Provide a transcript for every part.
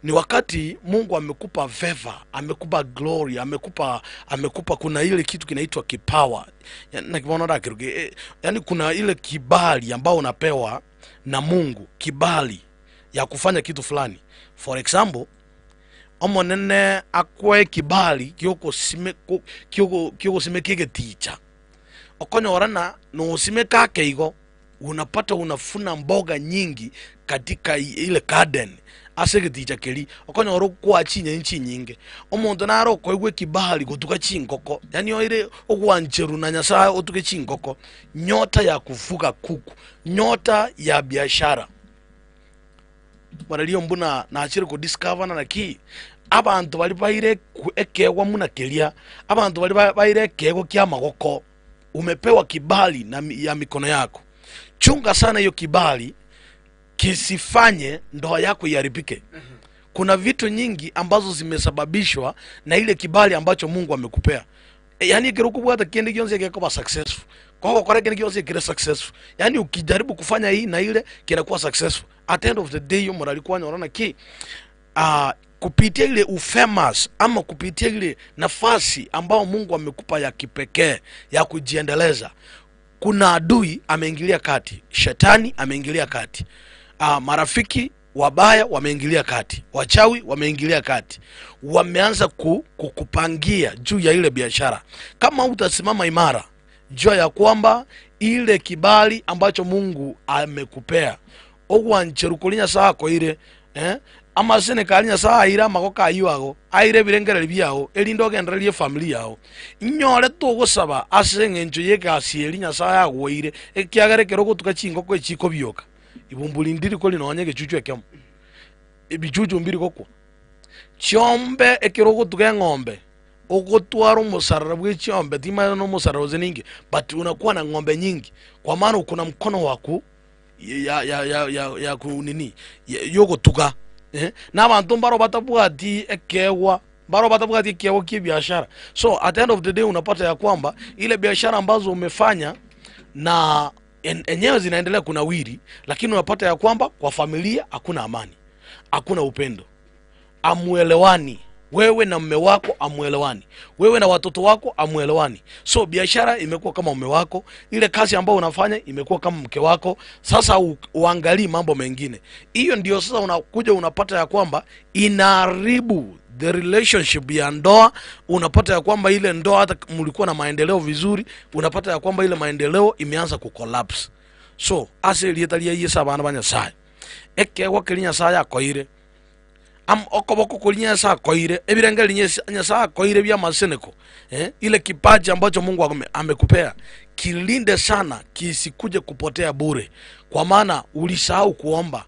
Ni wakati Mungu amekupa favor, amekupa glory, amekupa kuna ile kitu kinaitwa kipawa. Yani kuna ile kibali ambao unapewa na Mungu, kibali ya kufanya kitu fulani. For example, omonene akwe kibali kyoko simekege teacher. Okonyorana no simeka keigo, unapata unafuna mboga nyingi katika ile garden. Asege teacher keli okonyoro kwa chinye nchi nyinge omuntu naro koigwe kibali gutuka chinkoko, yani oire ogwancheru na Nyasaye otuke chinkoko, nyota ya kufuga kuku, nyota ya biashara. Baraliyo mbuna na achire ko discover na ki abantu bali baire ekegwa muna kelia, abantu bali baire ekego kya magoko. Umepewa kibali na ya mikono yako, chunga sana hiyo kibali kisifanye ndoa yako iharibike. Kuna vitu nyingi ambazo zimesababishwa na ile kibali ambacho Mungu amekupea. Yani kirukubwa hata kiende kionze kikakuwa successful. Kwa kile kionze kile successful. Yani ukijaribu kufanya hii na ile kinakuwa successful. At the end of the day yo moralikuwa unaona ki kupitia ile ufamous ama kupitia ile nafasi ambao Mungu amekupa ya kipekee ya kujiendeleza, kuna adui ameingilia kati, shetani ameingilia kati. Marafiki wabaya wameingilia kati, wachawi wameingilia kati, wameanza kukupangia juu ya ile biashara. Kama utasimama imara, jua ya kwamba ile kibali ambacho Mungu amekupea ogwancherukulinya sako ile ama sene kalinya saa ira magoka ayiwago aire birengere byao elindo genderelie family yao nyore to gusaba asenge njo yeka asielinya saa yagwoire ekiagere keroko tukachingo ko echiko byoka ibumbuli ndiri ko linonye gechuchu ekemo ebichuchu mbiri kokwa chombe ekiroko tuke ng'ombe ogotwara umusarara bw'ecyombe tima no musarara zeningi, but unakuwa na ng'ombe nyingi kwa maana ukuna mkono wako ya kunini yogo tuka n'abantu mbaro batabwati ekewa baro batabwati ekewa kibiashara. So at the end of the day unapata ya kwamba ile biashara ambazo umefanya na enyewe zinaendelea kunawiri, lakini unapata ya kwamba kwa familia hakuna amani, hakuna upendo, amuelewani. Wewe na mume wako amuelewani, wewe na watoto wako amuelewani. So biashara imekuwa kama mume wako, ile kazi ambayo unafanya imekuwa kama mke wako. Sasa uangalie mambo mengine. Hiyo ndio sasa unakuja unapata ya kwamba inaharibu the relationship ya ndoa. Unapata ya kwamba ile ndoa hata mlikuwa na maendeleo vizuri, unapata ya kwamba ile maendeleo imeanza kucollapse. So ase lietalia yesa abana banyasaya ekewa kelinya saya koire okoboko kulinya saa koire ebirenge linya saa koire bya maseneko ile kipaji ambacho Mungu amekupea kilinde sana kisikuje kupotea bure, kwa maana ulisahau kuomba.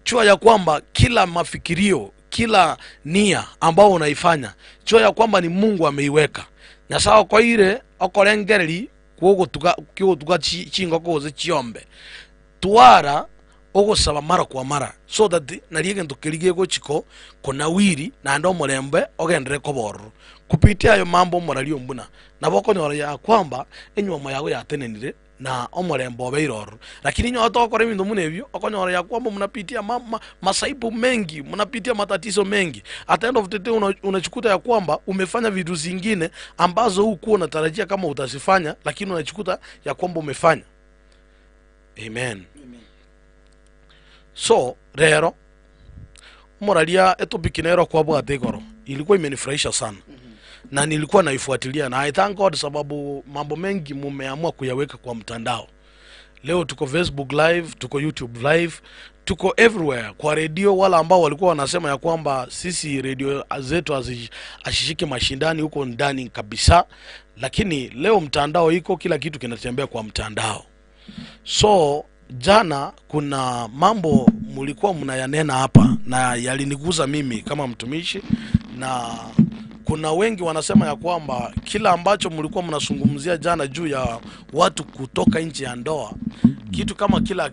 Chua ya kwamba kila mafikirio, kila nia ambao unaifanya, chua ya kwamba ni Mungu ameiweka. Nyasaye koire okolengereri kuogotuka chingo koze chiombe tuara ogosaba mara kwa mara, so that naliege ntukirigie gochiko konawiri na ndo mulembe ogendere koborro kupitia ayo mambo moralio mbuna naboko nyoro ya kwamba enyoma yago yatenenire na omulembe obeiroro. Lakini nyo atokore bintu munebyo okonyoro ya kwamba mnapitia masaibu mengi, mnapitia matatizo mengi. At the end of the day unachikuta ya kwamba umefanya vitu zingine ambazo hukuwa unatarajia kama utazifanya, lakini unachikuta ya kwamba umefanya. Amen. So rero moralia etopikinero kwa bwategoro ilikuwa imenifurahisha sana na nilikuwa naifuatilia, na I thank God sababu mambo mengi mumeamua kuyaweka kwa mtandao. Leo tuko Facebook live, tuko YouTube live, tuko everywhere. Kwa radio wala ambao walikuwa wanasema ya kwamba sisi radio zetu ashishike mashindani huko ndani kabisa, lakini leo mtandao iko, kila kitu kinatembea kwa mtandao. So jana kuna mambo mulikuwa mnayanena hapa na yaliniguza mimi kama mtumishi, na kuna wengi wanasema ya kwamba kila ambacho mulikuwa mnazungumzia jana juu ya watu kutoka nje ya ndoa, kitu kama kila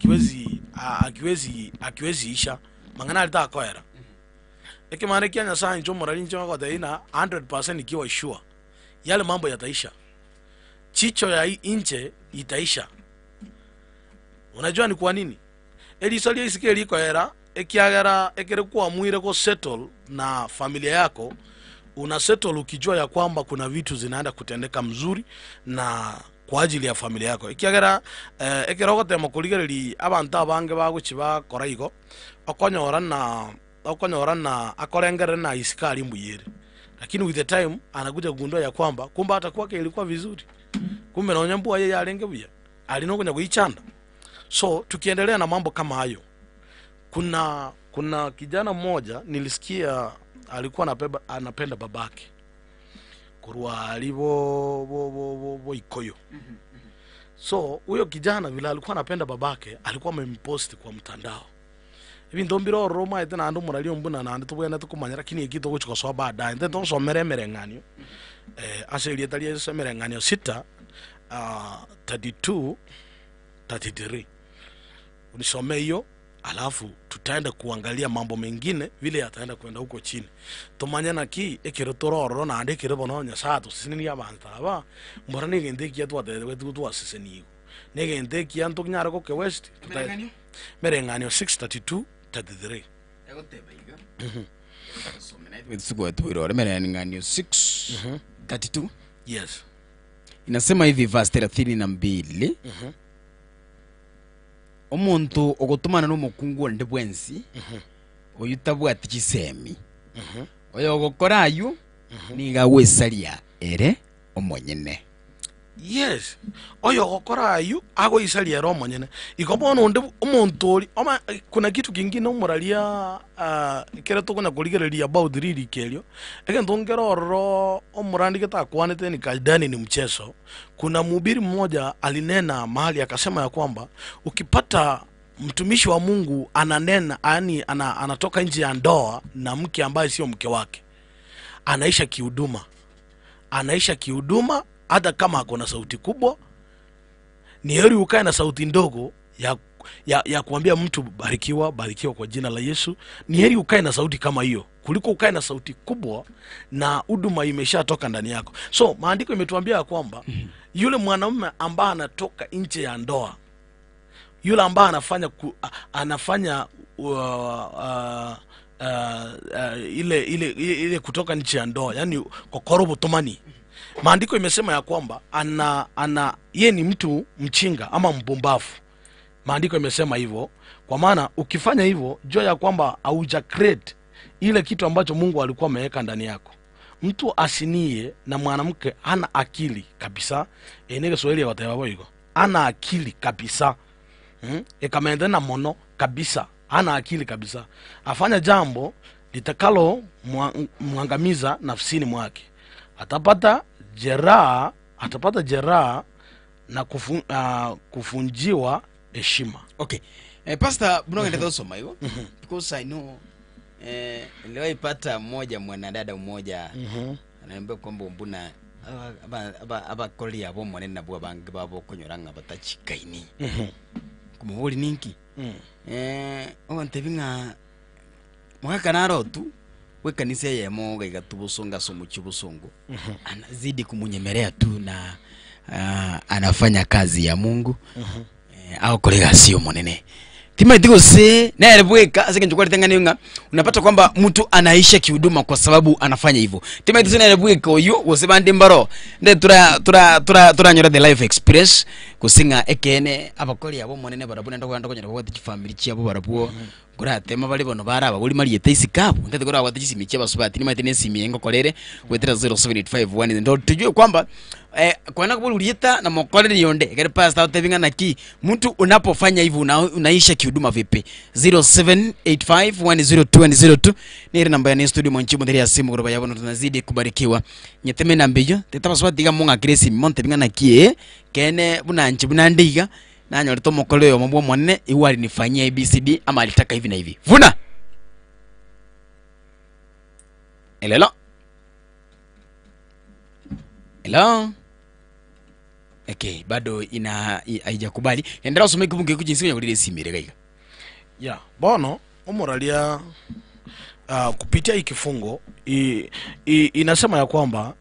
akiwezi isha mangana alita koera ekimane kia Nyasaye njo moralinjo wako daina 100% ikiwa sure yale mambo yataisha, chicho ya nje itaisha. Unajua ni kwa nini? Elisalia isikie liko era ekiagera ekirikuwa mwire ko settle na familia yako, una settle ukijua ya kwamba kuna vitu zinaenda kutendeka mzuri na kwa ajili ya familia yako. Ikiagera ekirogote makuligereri abantu abange baguchiba koraigo okonyora na akorengere na isikari mbuyere, lakini with the time anakuja kugundua ya kwamba kumba hata kwake ilikuwa vizuri, kumbe naonya mbua yeye alenge buya alinokuja kuichanda. So tukiendelea na mambo kama hayo, kuna kijana mmoja nilisikia alikuwa anapenda babake kurwa alibo ikoyo. So huyo kijana vile alikuwa anapenda babake, alikuwa amempost kwa mtandao. Hivi ndombiro Roma ete na ando muralio mbuna na ando tubwe na tukumanya, lakini ikito guchiko so bada ende to so merenganyo aseli etalia so merenganyo 6 32 33 unisome hiyo, alafu tutaenda kuangalia mambo mengine vile yataenda kwenda huko chini. Tumanya na ki ekirotororo na ande kirebono nya sato sini ya bantaba morani gende ki atwa de tu asiseni ne gende ki anto nyara ko ke west merenganyo 632 33 egoteba iga so menait with sugo tuiro merenganyo 632. Yes, inasema hivi verse 32, omuntu ogotumana n'umukungu ndi bwensi oyutabwati kisemi oyo ogokorayo niga wesalia ere omonyene. yes, oyo gokorayo ago isalia ero omonyene ikobono ndi omuntu ori kuna kitu kingine omuralia kera tokonya kuligereria about really kelio egento ngeroro omurandi getakwanete ni kaidani ni mchezo. Kuna mhubiri mmoja alinena mahali akasema ya kwamba ukipata mtumishi wa Mungu ananena yani anatoka nje ya ndoa na mke ambaye sio mke wake, anaisha kihuduma hata kama hakuna sauti kubwa. Ni heri ukae na sauti ndogo ya kuambia mtu barikiwa kwa jina la Yesu. Ni heri ukae na sauti kama hiyo kuliko ukae na sauti kubwa na huduma imeshatoka ndani yako. So maandiko imetuambia kwamba yule mwanamume ambaye anatoka nje ya ndoa, yule ambaye anafanya ile kutoka nje ya ndoa, yani kokorobo tomani, maandiko imesema ya kwamba yeye ni mtu mchinga ama mbumbafu. Maandiko imesema hivyo. Kwa maana ukifanya hivyo, jua ya kwamba hauja create ile kitu ambacho Mungu alikuwa ameweka ndani yako. Mtu asinie na mwanamke hana akili kabisa, enege Swahili ya wataiwa hivyo, hana akili kabisa, ekamende na mono kabisa, hana akili kabisa, afanya jambo litakalo mwangamiza nafsini mwake, atapata jeraha na kufunjiwa heshima. Okay. Pastor Bunongende dosoma hiyo because I know leo ipata mmoja mwanadada mmoja anaambia kwamba mbuna aba kolia abo mwanene nabo bangi babo konyoranga batachikaini kumubuli ninki ontebinga mwaka narotu we kanisa yemo gaigatubusonga somuchibusongo anazidi kumunyemelea tu na anafanya kazi ya Mungu au kolega sio monene tima ndiko se na elebweka asike njukwa litengani nga unapata kwamba mtu anaisha kihuduma kwa sababu anafanya hivyo. Tima ndiko na elebweka oyo wosebande mbaro nde tura nyora the life experience kusinga ekene abakoli abo monene barabuna ndako ndako nyara bwati family chi abo barabuo kura tema bali bono baraba buli mali yetaisi kabu ndete kura wati simi chi basubati ni matine simi ngo kolere wetera 07851 ndo tujue kwamba kwa nako buli ulieta na mokolere yonde kare pastor tevinga na ki mtu unapofanya hivyo unaisha kihuduma vipi. 0785102002 ni namba ya studio mwanchi modeli ya simu kuroba yabo tunazidi kubarikiwa nyeteme na mbijo tetabaswati ga munga kresi monte binga na kie kene bunanchi bunandiga na nyorito mokolo yo mabwo monne iwali nifanyia ABCD ama alitaka hivi na hivi vuna hello okay bado haijakubali endelea usome kubunge kujinsi kwenye kulile simire gaiga ya bono umuralia kupitia hii kifungo inasema ya kwamba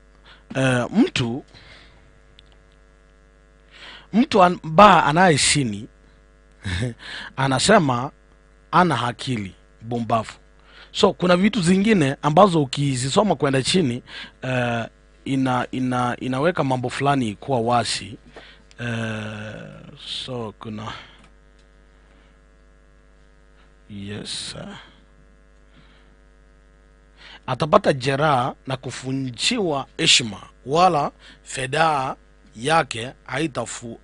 mtu ambaye anaishini anasema ana akili bumbafu. So kuna vitu zingine ambazo ukizisoma kwenda chini inaweka mambo fulani kuwa wasi. So kuna yes, atapata jeraha na kufunjiwa heshima, wala fedha yake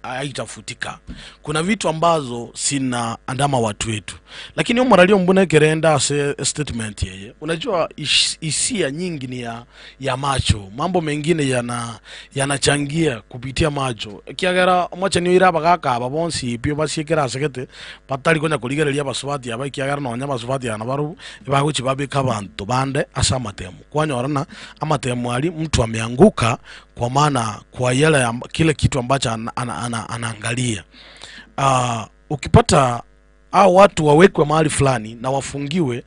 haitafutika. Kuna vitu ambazo sina andama watu wetu, lakini umoralio mbuna kerenda statement yeye. Unajua hisia nyingi ni ya macho, mambo mengine yanachangia kupitia macho. Kiagera mwacha ni iraba kaka abonsi pio basikera sekete patali konya kuligerelia baswati aba kiagera no nyama baswati yana baru baguchi babe kabantu bande asa matemu kwanyorana amatemu ali mtu ameanguka kwa maana kwa yale kile kitu ambacho anaangalia. Ukipata hao watu wawekwe mahali fulani na wafungiwe,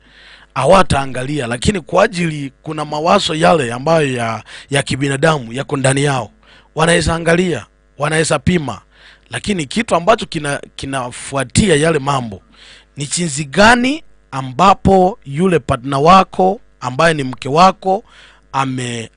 hawataangalia, lakini kwa ajili kuna mawazo yale ambayo ya kibinadamu yako ndani yao, wanaweza angalia, wanaweza pima, lakini kitu ambacho kinafuatia yale mambo ni jinsi gani ambapo yule partner wako ambaye ni mke wako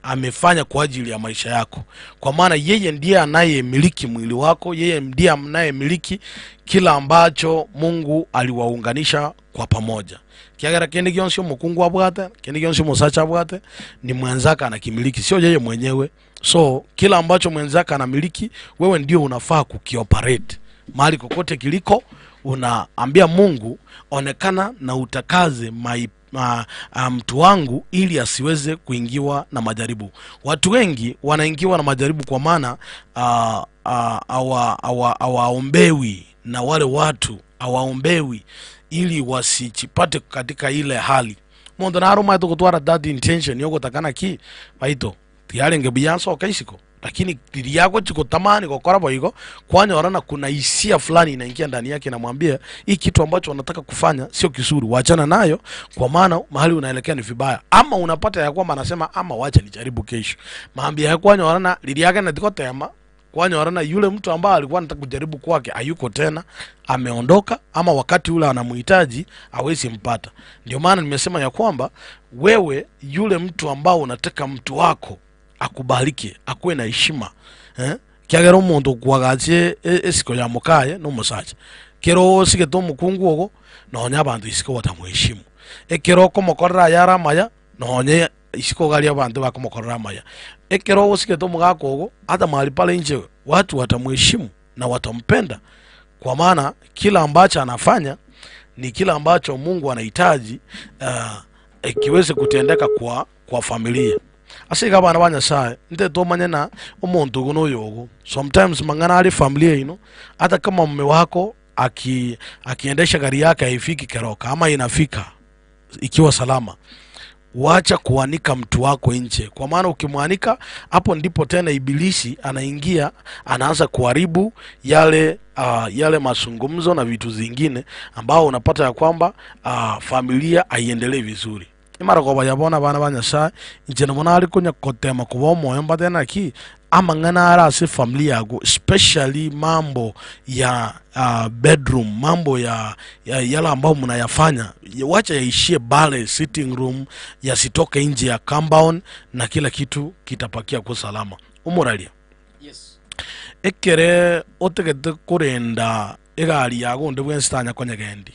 amefanya kwa ajili ya maisha yako. Kwa maana yeye ndiye anayemiliki mwili wako, yeye ndiye anayemiliki kila ambacho Mungu aliwaunganisha kwa pamoja. Kiagera kende gyonsi mukungu abwate, kende gyonsi musacha abwate, ni mwenzaka anakimiliki, sio yeye mwenyewe. So kila ambacho mwenzaka anamiliki, wewe ndio unafaa kukioperate. Mahali kokote kiliko, unaambia Mungu, onekana na utakaze mtu wangu ili asiweze kuingiwa na majaribu. Watu wengi wanaingiwa na majaribu kwa maana hawaombewi na wale watu, hawaombewi ili wasichipate katika ile hali. Mondo na aroma to kutwara that intention yoko takana ki baito tiare ngebiyanso kaisiko, lakini tiri yako chiko tamani gukora boigo kwanyorana kuna hisia fulani inaingia ndani yake na mwambie hii kitu ambacho unataka kufanya sio kizuri, waachana nayo kwa maana mahali unaelekea ni vibaya. Ama unapata ya kwamba anasema ama wacha nijaribu kesho, maambia ya kwanyorana lili yake na diko tema kwanyorana yule mtu ambaye alikuwa anataka kujaribu kwake hayuko tena, ameondoka, ama wakati ule anamhitaji hawezi mpata. Ndio maana nimesema ya kwamba wewe yule mtu ambao unataka mtu wako akubalike, akuwe na heshima, kiagera umuntu kwagache esiko ya mukaye no musacha kero sige to mukungu ogo nonya abantu isiko batamuheshimu, ekero ko mokorra yara maya nonye isiko gali abantu bakomokorra maya, ekero sige to mugako ogo hata mahali pale nje watu watamuheshimu na watampenda, kwa maana kila ambacho anafanya ni kila ambacho Mungu anahitaji ikiweze kutendeka kwa familia. Asika bana banya sae nte to manyana umuntu guno yogo sometimes mangana ali familia ino, hata kama mume wako akiendesha gari yake haifiki Keroka ama inafika ikiwa salama, wacha kuanika mtu wako nje, kwa maana ukimwanika hapo ndipo tena ibilisi anaingia, anaanza kuharibu yale mazungumzo na vitu zingine ambao unapata ya kwamba familia haiendelee vizuri. Imara kwa bayabona bana banya saa nje namona ali kunya kotema kuba moyo mbadena ki amangana ara si familia yago, especially mambo ya bedroom, mambo ya yala ambao mnayafanya wacha yaishie bale sitting room, yasitoke nje ya compound na kila kitu kitapakia kwa salama. Umoralia Yes. Ekere otegete kurenda egari yago nde bwenstanya konyagendi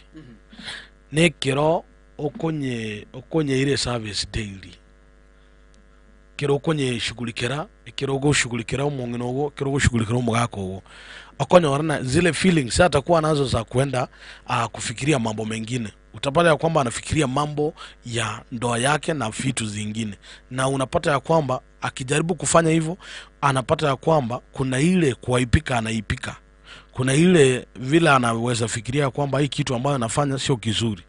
nekero okonye ile service daily, kero okonye shugulikira, kero go shugulikira umongino ogo, kero go shugulikira umugako ogo, okonyorana zile feelings hata kuwa nazo za kwenda kufikiria mambo mengine. Utapata ya kwamba anafikiria mambo ya ndoa yake na vitu zingine, na unapata ya kwamba akijaribu kufanya hivyo anapata ya kwamba kuna ile kuaipika anaipika, kuna ile vile anaweza fikiria kwamba hii kitu ambayo anafanya sio kizuri.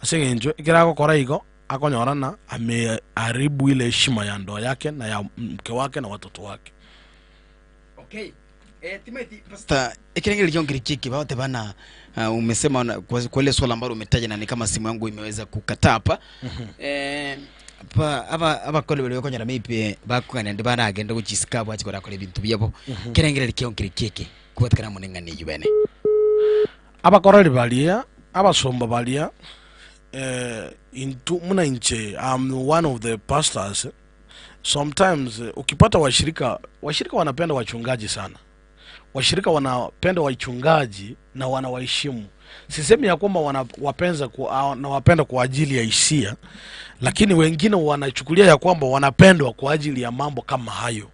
Asenge njo ikirako koraigo akonyorana ameharibu ile heshima ya ndoa yake na ya mke wake na watoto wake. Okay. Timothy Pastor, ikirengeli jongiri chiki baote bana umesema kwa ile swala ambalo umetaja na ni kama simu yangu imeweza kukataa hapa. Aba kole bele ko nyara mipe bakugana ndi bana agenda kuchisika bwachi kora kole bintu byabo. Kirengeli jongiri chiki kubatkana munenga ni yubene. Aba korali balia, aba somba balia muna nche, I'm one of the pastors. Sometimes ukipata washirika wanapenda wachungaji sana. Washirika wanapenda wachungaji na wanawaheshimu. Sisemi ya kwamba wanawapenda kwa ajili ya hisia, lakini wengine wanachukulia ya kwamba wanapendwa kwa ajili ya mambo kama hayo.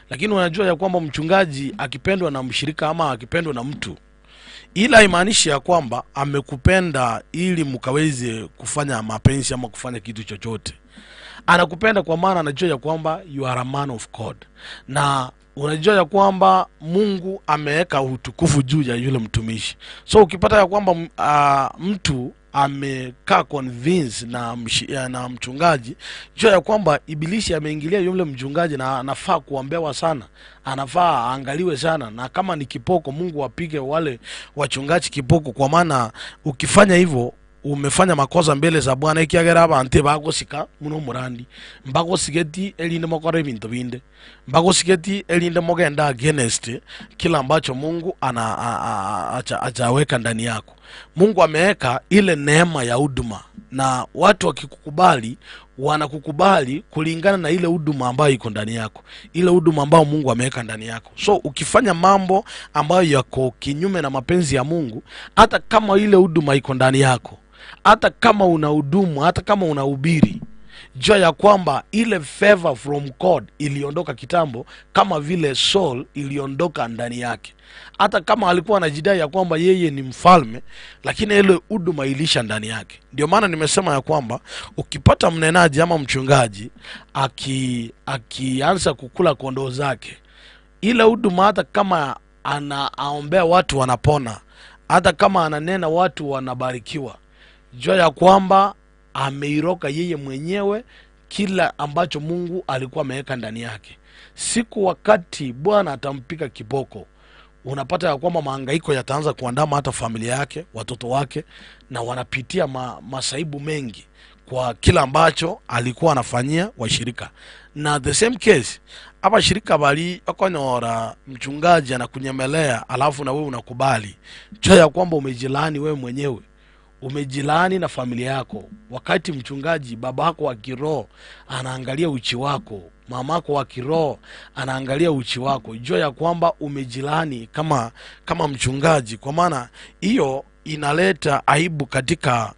Lakini wanajua ya kwamba mchungaji akipendwa na mshirika ama akipendwa na mtu, ila haimaanishi ya kwamba amekupenda ili mkaweze kufanya mapenzi ama kufanya kitu chochote. Anakupenda kwa maana anajua ya kwamba you are a man of God, na unajua ya kwamba Mungu ameweka utukufu juu ya yule mtumishi. So ukipata ya kwamba mtu amekaa convince na mchungaji, jua ya kwamba ibilisi ameingilia yule mchungaji na anafaa kuombewa sana, anafaa aangaliwe sana, na kama ni kipoko Mungu apige wale wachungaji kipoko, kwa maana ukifanya hivyo umefanya makosa mbele za Bwana. Ikiagera abantu bagosika muno murandi mbagosigeti elinde mokora ibintu binde, mbagosigeti elinde mogenda against kila ambacho Mungu ajaweka ndani yako. Mungu ameweka ile neema ya huduma, na watu wakikukubali wanakukubali kulingana na ile huduma ambayo iko ndani yako, ile huduma ambayo Mungu ameweka ndani yako. So ukifanya mambo ambayo yako kinyume na mapenzi ya Mungu, hata kama ile huduma iko ndani yako, hata kama unahudumu, hata kama unahubiri, jua ya kwamba ile favor from God iliondoka kitambo, kama vile Saul iliondoka ndani yake. Hata kama alikuwa anajidai ya kwamba yeye ni mfalme, lakini ile huduma ilisha ndani yake. Ndio maana nimesema ya kwamba ukipata mnenaji ama mchungaji akianza kukula kondoo zake, ile huduma, hata kama anaombea watu wanapona, hata kama ananena watu wanabarikiwa, jua ya kwamba ameiroka yeye mwenyewe kila ambacho Mungu alikuwa ameweka ndani yake. Siku wakati Bwana atampika kiboko, unapata ya kwamba mahangaiko yataanza kuandama hata familia yake, watoto wake, na wanapitia masaibu mengi kwa kila ambacho alikuwa anafanyia washirika. Na the same case, hapa shirika bali akonyora mchungaji anakunyemelea, alafu na wewe unakubali, jua ya kwamba umejilani wewe mwenyewe, umejilani na familia yako. Wakati mchungaji, baba yako wa kiroho anaangalia uchi wako, mama yako wa kiroho anaangalia uchi wako, jua ya kwamba umejilani kama mchungaji, kwa maana hiyo inaleta aibu katika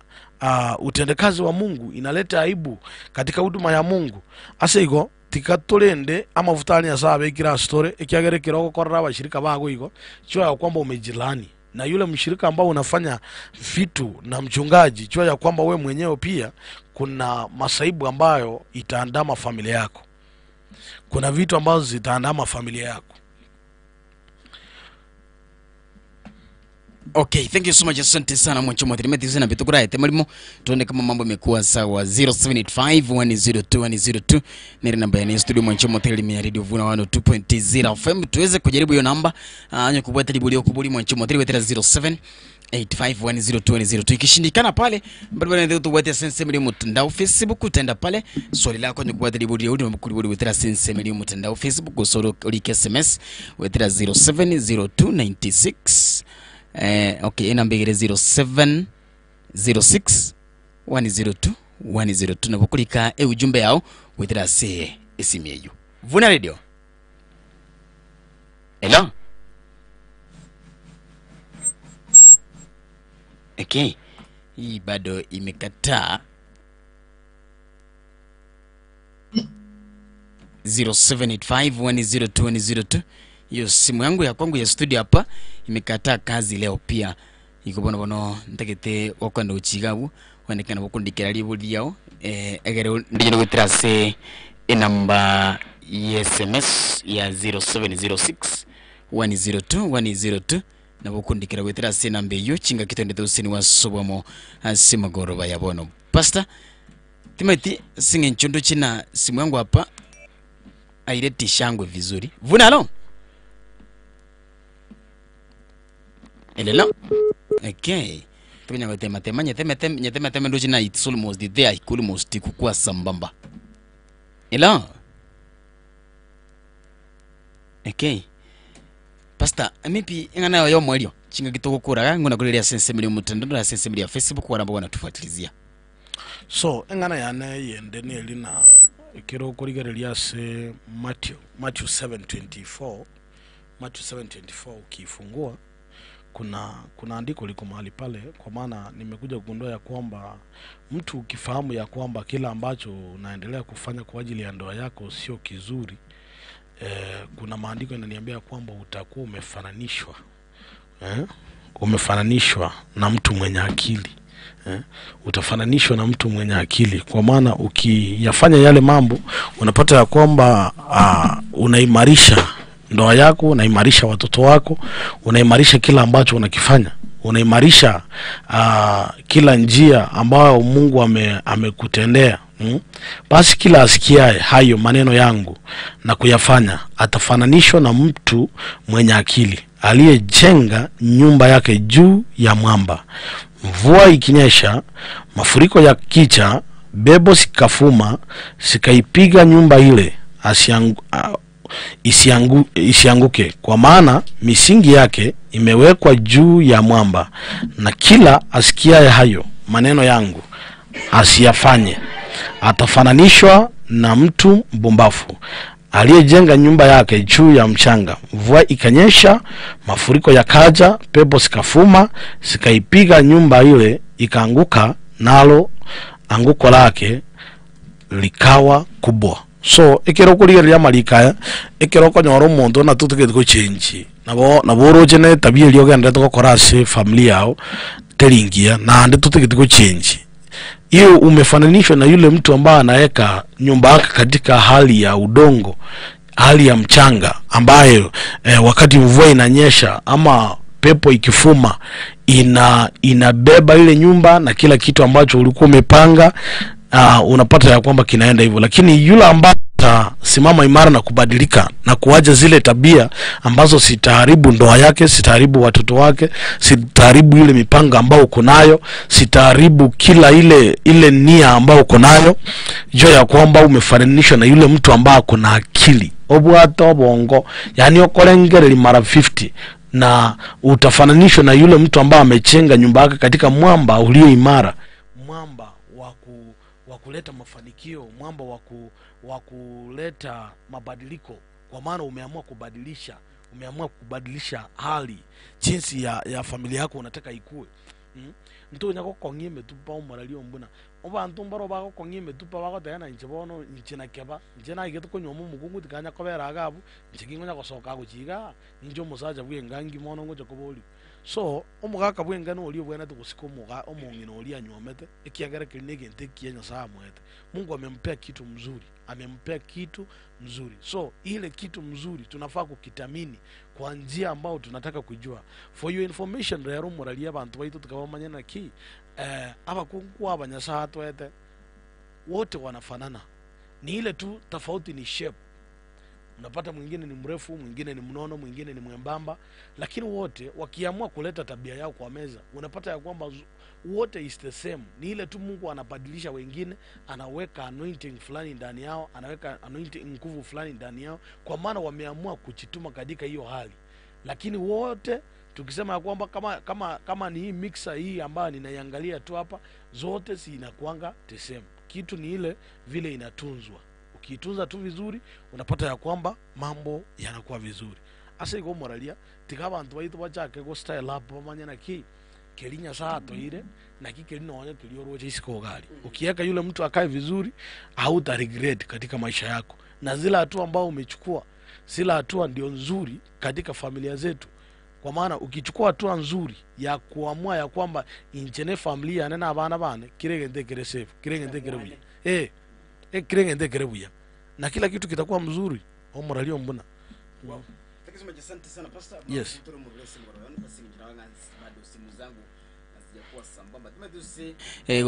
utendekazi wa Mungu, inaleta aibu katika huduma ya Mungu. Asego tikatolende amavutani ya sabe kila story ikiagere kiroko korra abashirika bago iko, jua ya kwamba umejilani na yule mshirika ambao unafanya vitu na mchungaji, jua ya kwamba we mwenyewe pia kuna masaibu ambayo itaandama familia yako, kuna vitu ambazo zitaandama familia yako. Okay, thank you so much. Asante sana mwancho mwathiri sana bitukura ete marimo tuone kama mambo yamekuwa sawa. 0785102102 ni namba ya studio mwancho mwathiri ya Radio Vuna 102.0 FM. Tuweze kujaribu hiyo namba anyo kubweta libuli okubuli mwancho mwathiri wetera 0785102102. Ikishindikana pale bado ndio tuwete sense milimu mtandao Facebook, utaenda pale swali lako nyo kubweta libuli udi mkulibuli wetera sense milimu mtandao Facebook, usoro ulike SMS wetera 070296 okay, namba ngire 0706102102 na bukulika ujumbe yao wetera se esimyeyo. Vuna Radio. Hello. Okay. Hii bado imekataa. 0785102102. Hiyo simu yangu ya kwangu ya studio hapa imekataa kazi leo pia. Iko bono ntakete wakwanda uchigabu wanekana bokundikira libuli yao egere ndino gutrase namba SMS ya 0706102102 na bokundikira gutrase namba yo chinga kitende tusini wasobamo asimagoroba ya bono. Pastor Timothy singe nchondo china simu yangu hapa aileti shangwe vizuri. Vuna alo. Hello. Okay. Tunya wetema tema nyetema ndo china it's almost there, almost kukua sambamba. Hello. Okay. Pastor, amipi ngana yo mwelio. Chinga kitoko kura ngona kulelia sense milimu mtandao na sense milimu Facebook wanamba wanatufuatilizia. So engana yane yende ni elina kiro kurigerelia se Matthew 7:24. Matthew 7:24 ukifungua kuna andiko liko mahali pale, kwa maana nimekuja kugundua ya kwamba mtu ukifahamu ya kwamba kila ambacho unaendelea kufanya kwa ajili ya ndoa yako sio kizuri, kuna maandiko yananiambia kwamba utakuwa umefananishwa umefananishwa na mtu mwenye akili. Utafananishwa na mtu mwenye akili, kwa maana ukiyafanya yale mambo unapata ya kwamba unaimarisha ndoa yako, unaimarisha watoto wako, unaimarisha kila ambacho unakifanya, unaimarisha kila njia ambayo Mungu amekutendea. Basi kila asikiaye hayo maneno yangu na kuyafanya atafananishwa na mtu mwenye akili aliyejenga nyumba yake juu ya mwamba. Mvua ikinyesha, mafuriko ya kicha, bebo sikafuma, sikaipiga nyumba ile, isianguke, kwa maana misingi yake imewekwa juu ya mwamba. Na kila asikiaye hayo maneno yangu asiyafanye atafananishwa na mtu mpumbavu aliyejenga nyumba yake juu ya mchanga. Mvua ikanyesha, mafuriko yakaja, pepo sikafuma, sikaipiga nyumba ile, ikaanguka, nalo anguko lake likawa kubwa. So ekero kurigereria marikaya, ekero konyora omonto na tutigete ko change nabo rochene tabia iliyo gende tugokora se family yao teringia na ande tutigete ko change. Hiyo umefananishwa na yule mtu ambaye anaweka nyumba yake katika hali ya udongo, hali ya mchanga, ambayo wakati mvua inanyesha ama pepo ikifuma inabeba ile nyumba na kila kitu ambacho ulikuwa umepanga, unapata ya kwamba kinaenda hivyo. Lakini yule ambaye simama imara na kubadilika na kuacha zile tabia ambazo sitaharibu ndoa yake, sitaharibu watoto wake, sitaharibu ile mipango ambayo uko nayo, sitaharibu kila ile nia ambayo uko nayo, jua ya kwamba umefananishwa na yule mtu ambaye kuna akili obwato bongo, yani okolengereri mara 50, na utafananishwa na yule mtu ambaye amechenga nyumba yake katika mwamba ulio imara, mwamba wa kuleta mafanikio, mwamba wa kuleta mabadiliko, kwa maana umeamua kubadilisha hali jinsi ya familia yako unataka ikue. Nto nyako kongime tupa umuralio mbuna obantu mbaro bako kongime tupa bako tena nchibono nchina keba nchina igeto konyomo mukungu tikanya kobera agabu nchikingo nyako soka guchiga njo musaja bwengangi mono ngoje koboli. So omugaka bwengano oli bwena tukusiko muga omongino oli anyomete ekiagara kilinege ntekiye nyasaa mwete. Mungu amempea kitu mzuri. So ile kitu mzuri tunafaa kukitamini kwa njia ambao tunataka kujua. For your information, rero muralia abantu baitu tukabamanya na ki abakungu abanyasaa twete wote wanafanana, ni ile tu tofauti ni shape. Unapata mwingine ni mrefu, mwingine ni mnono, mwingine ni mwembamba, lakini wote wakiamua kuleta tabia yao kwa meza, unapata ya kwamba wote is the same. Ni ile tu Mungu anabadilisha wengine, anaweka anointing fulani ndani yao, anaweka anointing nguvu fulani ndani yao, kwa maana wameamua kuchituma katika hiyo hali. Lakini wote tukisema ya kwamba kama ni hii mixer hii ambayo ninaiangalia tu hapa, zote si inakuanga the same. Kitu ni ile vile inatunzwa. Ukitunza tu vizuri, unapata ya kwamba mambo yanakuwa vizuri. Asa iko moralia tikaba abantu baitu bachake go style up bamanya na ki kelinya sato ile na kikelino wanya tulioroje isiko gari. Ukiweka yule mtu akae vizuri, hauta regret katika maisha yako. Na zile hatua ambao umechukua, zile hatua ndio nzuri katika familia zetu. Kwa maana ukichukua hatua nzuri ya kuamua ya kwamba inchene familia nena abana bane kirege kere safe, kirege kere buya. Kirenge kerebuya na kila kitu kitakuwa mzuri. Omoralio mbona. Wow. Asante sana pastor. Yes.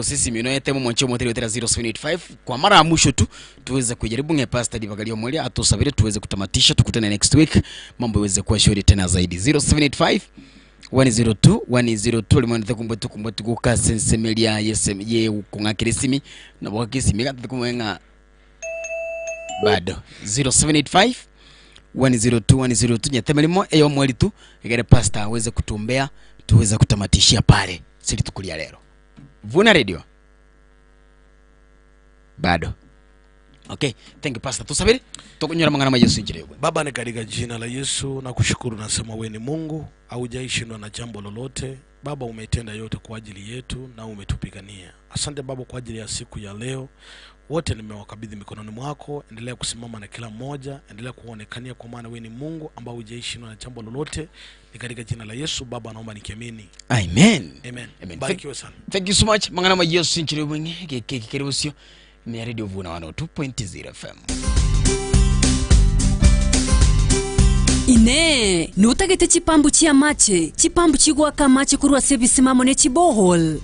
Sisi minoete mwancho moteri wetera 0785 kwa mara ya mwisho tu tuweze kujaribu nge pastor Divagalio Molia atusabiri tuweze kutamatisha, tukutane next week mambo iweze kuwa shwari tena zaidi. 0785 102 limwende kumbe tukuka sensemelia ye kungakirisimi na wakisimi gatukumenga bado 0785 102 nyetemelimo eyo mweli tu egere pastor aweze kutumbea tuweze kutamatishia pale sisi tukulia leo Vuna Radio. bado. Okay, thank you pastor. Tusabiri tukunyora mangana ma Yesu injire yobwe. Baba, ni katika jina la Yesu na kushukuru, nasema wewe ni Mungu, haujaishindwa na jambo lolote. Baba, umetenda yote kwa ajili yetu na umetupigania. Asante Baba kwa ajili ya siku ya leo. Wote nimewakabidhi mikononi mwako, endelea kusimama na kila mmoja, endelea kuonekania kwa maana wewe ni Mungu ambao hujaishindwa na jambo lolote. Ni katika jina la Yesu Baba naomba nikiamini. Amen. Amen. Amen. Barikiwe sana. Thank you so much. Mangana ma Yesu injire yobwe kikirusio ni Radio Vuna 102.0 FM. Ine, nutagete chipambu chia mache, chipambu chigwaka mache kurwa sebisimamo ne chibohol.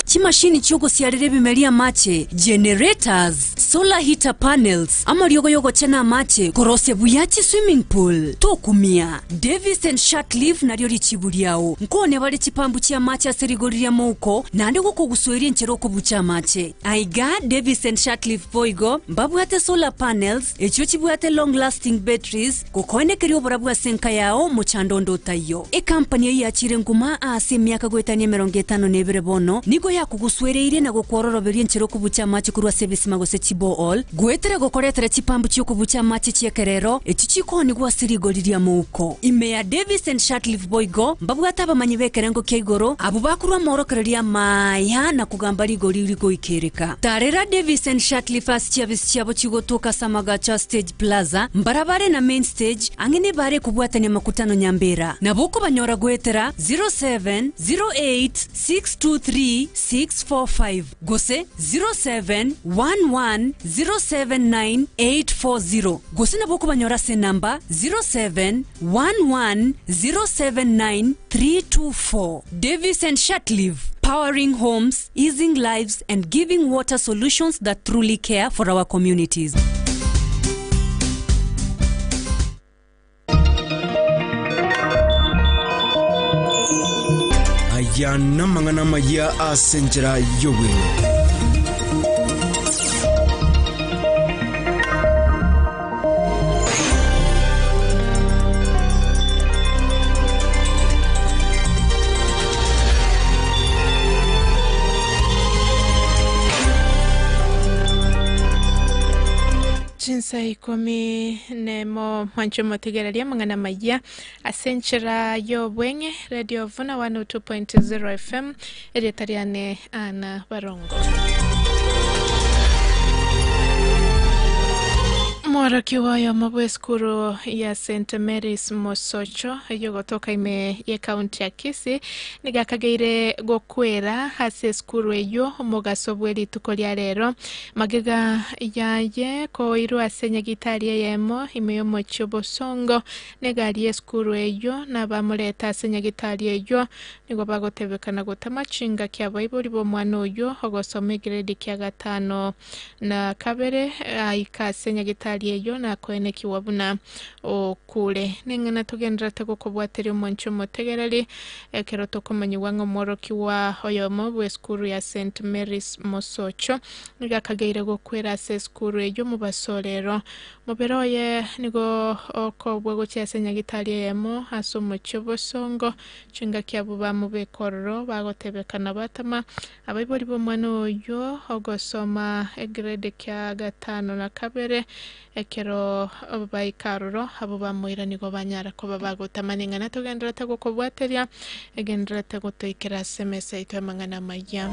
Chimashini chogo siarere bimelia mache, generators, solar heater panels, ama yogo chana mache, korose buyachi swimming pool, tokumia, Davis and Shatleaf na riori chiburiao. Nkone wale chipambu chia mache aserigoriria mouko, na ande guko gusueri ncheroko bucha mache. Aiga, Davis and Shatleaf boigo, mbabu hate solar panels, echo chibu hate long lasting batteries, kukoene kerio borabu ya senka yao, mochandondo tayo. E kampani ya achire nguma aase miaka goetania 50 nebere bono, nigo ya kuguswereire na gukwororoberia nchero kubucha machi kurwa service magose chibo all gwetere gokoretera chipambu cyo kubucha machi chiekerero echichiko ni gwasirigoriria muko ime ya Davis and Shatleaf boigo mbabwata bamanyibekerengo kyeigoro abo bakurwa morokereria maya na kugamba rigori goikereka tarera Davis and Shatleaf asichiabisi chiabo chigotoka Samagacha Stage Plaza mbarabare na main stage angene bare kubwatania makutano Nyambera na boko banyora gwetera 0708623645 gose 0711079840 gose na boko banyora se namba 0711079324 Davis and Shatleaf, powering homes, easing lives and giving water solutions that truly care for our communities. Ayana mangana maya asenjera yowe. Jinsa ikomi nemo mancho motigeraria mangana maya asenchera yo bwenge Radio Vuna 102.0 FM edetariane ana barongo Mora kiwayo mabweskuru ya St. Mary's Mosocho yogotoka ime ye county ya Kisii nigakageire gokwera hase skuru eyo mugasobweli tukolia rero magega yaye ko iru asenya gitari yemo imeyo mochobosongo negarie skuru eyo na bamuleta asenya gitari eyo nigo bagotebekana gotamachinga kya Bible bo mwana oyo ogosome grade kya 5 na kabere aikasenya gitari eyo na koeneki wabuna okule nengana tugendera tego kubwaterio moncho motegereri ekero tokomanyi wango moroki wa oyomo bwe skuru ya St. Mary's Mosocho nigakageire gokwera se skuru eyo mubasolero muberoye nigo okobwe gocha senya gitari yemo asomo chobosongo chinga kyabuba mubekorro bagotebekana batama abayiboli bo mwana oyo ogosoma grade kya 5 na kabere ekero baikaruro abo bamuira nigo banyara ko babagotamanenga na tugendera tego kubwateria egendera tego toikera semese ito mangana maya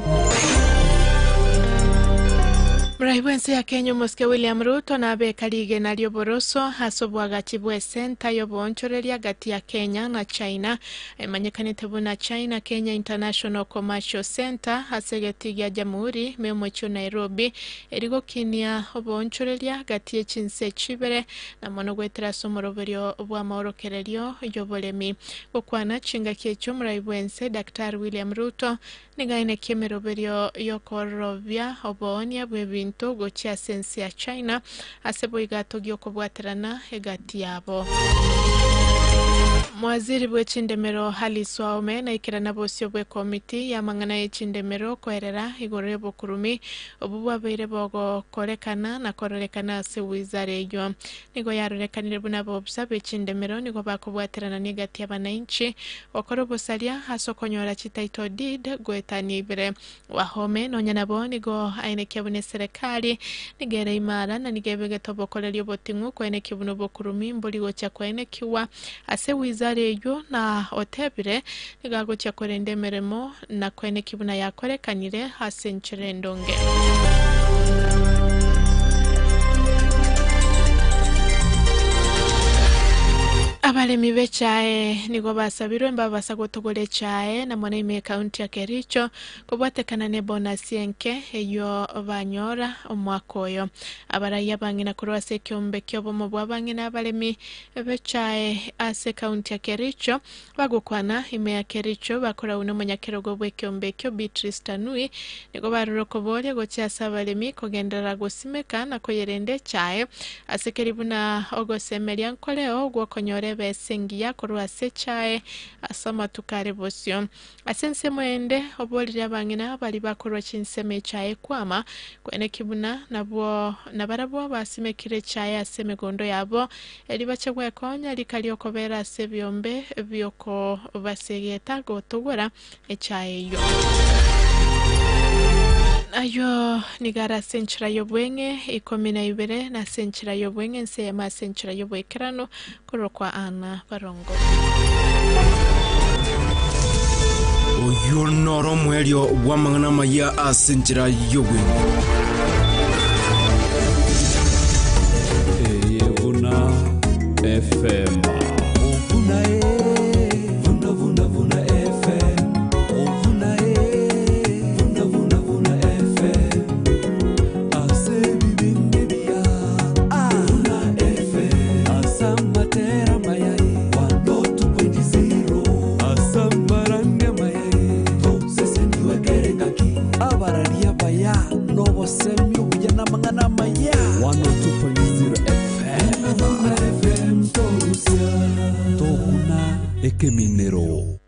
Mraiwense ya Kenya Moske William Ruto na Bekalige na Lioboroso hasobwaga chibwe senta yobonchoreria gati ya Kenya na China emanyekanite buna China Kenya International Commercial Center hasegetiga jamhuri memocho Nairobi erigo kinia obonchoreria gati ya chinse chibere na monogwetera somoroberio bwa maorokererio yobolemi okwana chinga kyecho Mraiwense Dr. William Ruto nigaine kemeroberio yokorobia obonia bwebintu gochia sensi ya China asebo igato gyoko bwaterana egati yabo Mwaziri bwe Chindemero haliswa ome na ikira na bosio bwe komiti ya mangana ya Chindemero kwerera igore bokurumi obubwa beire bogo korekana na kororekana se wizare yo nigo yarorekanire buna bobsa bwe Chindemero nigo bakubwaterana nigati y'abananchi okoro bosalia hasokonyora chitaito did gwetani ibere wahome nonya nabo nigo aine kyabune serikali nigere imara na nigebege tobokolerio botingu kwene kibuno bokurumi mbuli gocha kwene kiwa ase wizare yo na otebire nigago cha korende meremo na kwene kibuna yakorekanire hasenchere ndonge. Abalemi bechae nigo basabirwe mbabasa gutugule chae na mwana ime kaunti ya Kericho kubwatekana ne bonus yenke eyo banyora omwaka oyo abaraya bangina kurwa se kyombe kyobo mu bwabangina abalemi bechae ase kaunti ya Kericho bagukwana ime ya Kericho bakora uno munyakerogo bwe kyombe kyo Beatrice Tanui nigo baruroko bole gochasa abalemi kogendera gusimeka na koyerende chae ase keribuna ogosemeria nkoleo gwokonyore besengia kurwa sechae asoma tukare bosyo asense mwende obolira bangina bali bakurwa chinseme chae kwama kwene kibuna nabo nabarabo basimekire chae asemegondo yabo eli bachegwe konya likaliokobera sebyombe byoko basegeta gotugura echae yo ayo nigara senchira yobwenge ikomina ibere na senchira yobwenge nse ma senchira yobwekerano kurokwa ana barongo oyo noro mwerio wamangana maya asenchira yobwenge Vuna FM Vuna Ekeminero.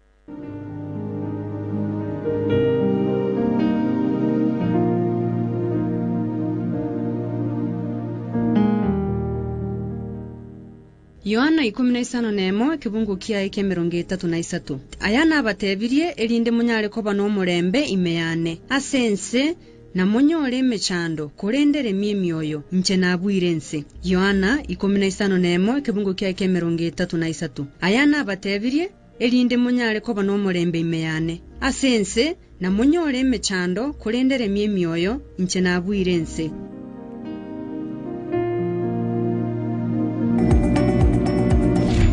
Yohana 15:1 kibungu kia eke 33 ayana abatebirie elinde munyale koba no murembe imeyane asense na monyole mechando kurendere mioyo nche nabwirense Yohana 15:1 kibungu kia eke 33 ayana abatebirie elinde munyale koba no murembe imeyane asense na monyole mechando kurendere mioyo nche nabwirense.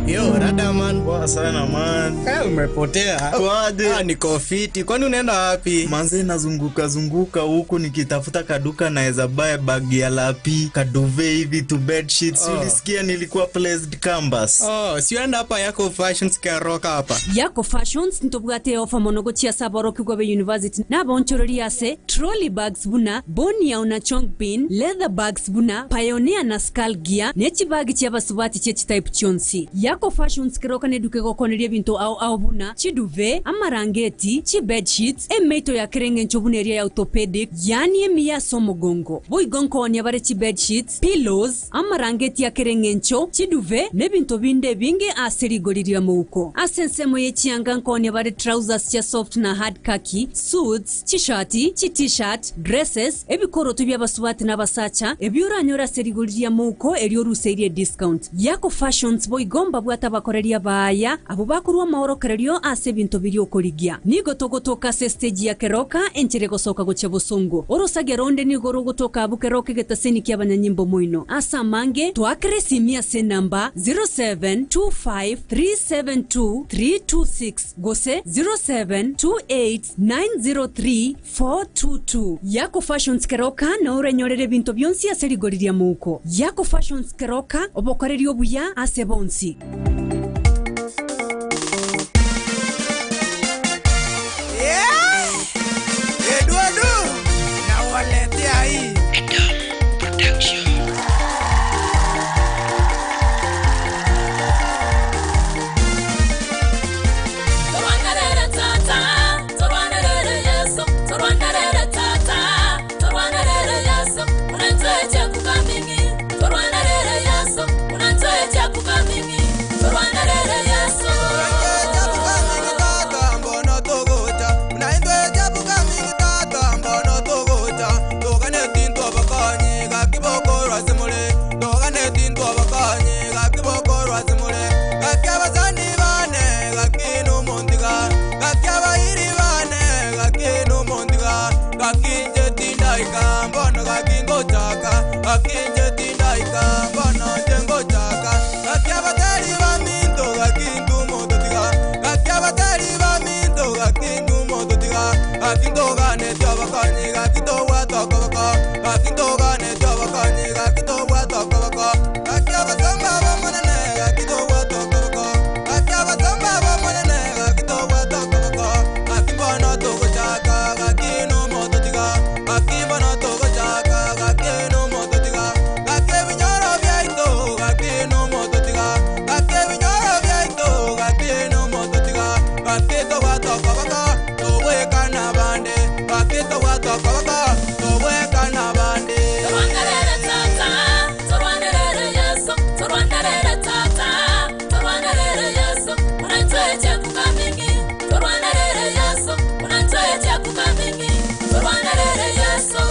Yo, rada man. Poa sana man. Umepotea. Kwaje? Niko fiti. Kwani unaenda wapi? Manze nazunguka huku nikitafuta kaduka naeza buy bag ya lapi, kaduve hivi to bed sheets. Ulisikia nilikuwa placed campus. Sienda hapa Yako Fashions karoka hapa. Yako Fashions ntobwate ofa monogo chia sabaro kigwabe university na bonchorori ase trolley bags buna boni ya una chong pin leather bags buna pioneer na skull gear nechi bag chia basubati chechi type chonsi Yako Fashions kiroka neduke gokoneria bintu au buna chiduve amarangeti chi bed sheets emeito ya kerenge nchobuneria ya orthopedic yani emiya somogongo boigonko ni abare chi bed sheets pillows amarangeti ya kerenge ncho chiduve nebintu binde binge aserigoriria muko asensemo yechianga nkoni abare trousers cha soft na hard khaki suits chishati chi t-shirt dresses ebikoro tubya baswati na basacha ebyuranyora serigoriria muko elio ruseirie discount Yako Fashions boigomba bwata bakoreria baya abo bakurwa maorokererio ase bintu biri okorigia nigo togotoka se stage ya keroka enchere gosoka goche busungu orosageronde nigo rogotoka bukeroke getaseni kya banyanyimbo moino asa mange twakeresimia se namba 0725372326 gose 0728903422 Yako Fashions keroka na urenyorere bintu byonsi aserigoriria muko Yako Fashions keroka obokorerio buya ase bonsi akinje tindaika bana jengo chaka gakiabateri baminto gakindu mototiga gakiabateri baminto gakindu mototiga gakindoga ne tyabakanyi gakitowa tokobako gakindoga ne tyabakanyi gakitowa tokobako gakiabatamba bamanene gakitowa tokobako gakiabatamba bamanene gakitowa tokobako gakimbana togo chaka gakino mototiga gakimbana togo chaka gakino mototiga gakebinyoro byaito gakino mototiga gakebinyoro byaito gakino mototiga gakitowa tokobako towekana bande gakitowa tokobako towekana bande Torwanderere tata, torwanderere Yesu, torwanderere tata, torwanderere Yesu, unanitoeje kukamingi, torwanderere Yesu, unanitoeje kukamingi, torwanderere Yesu.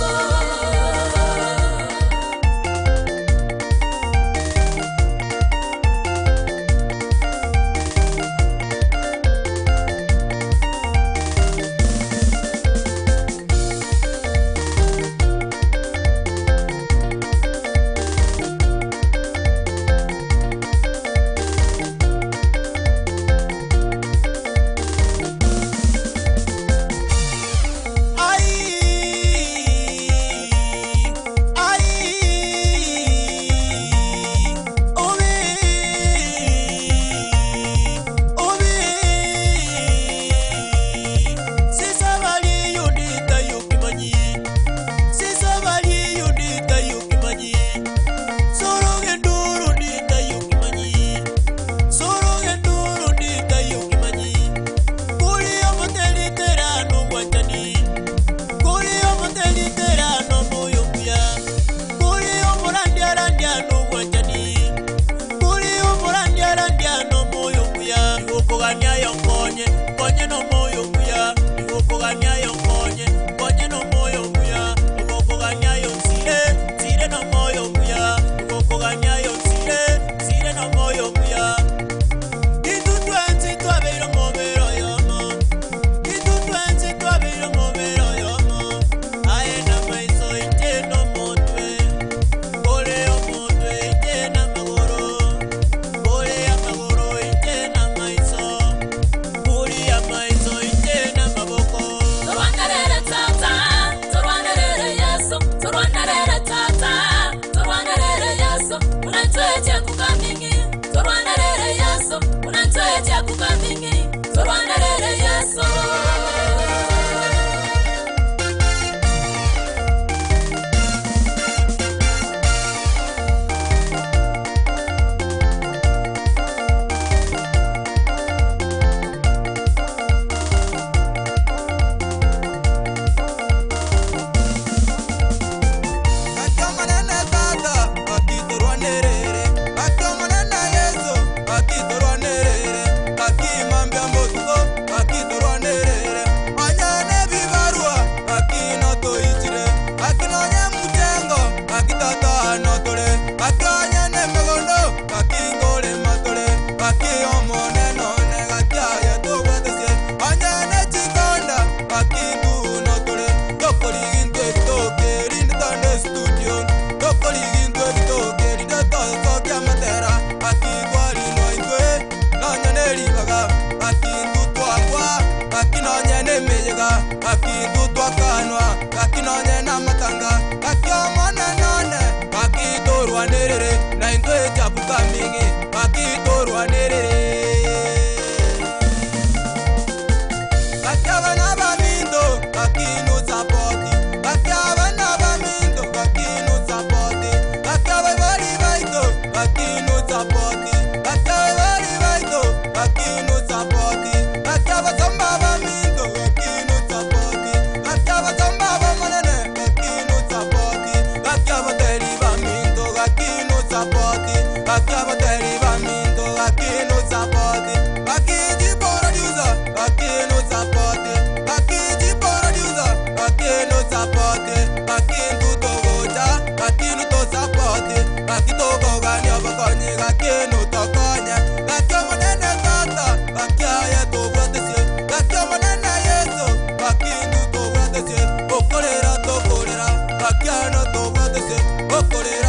Okorera, okorera, akiano to bwatese, okorera.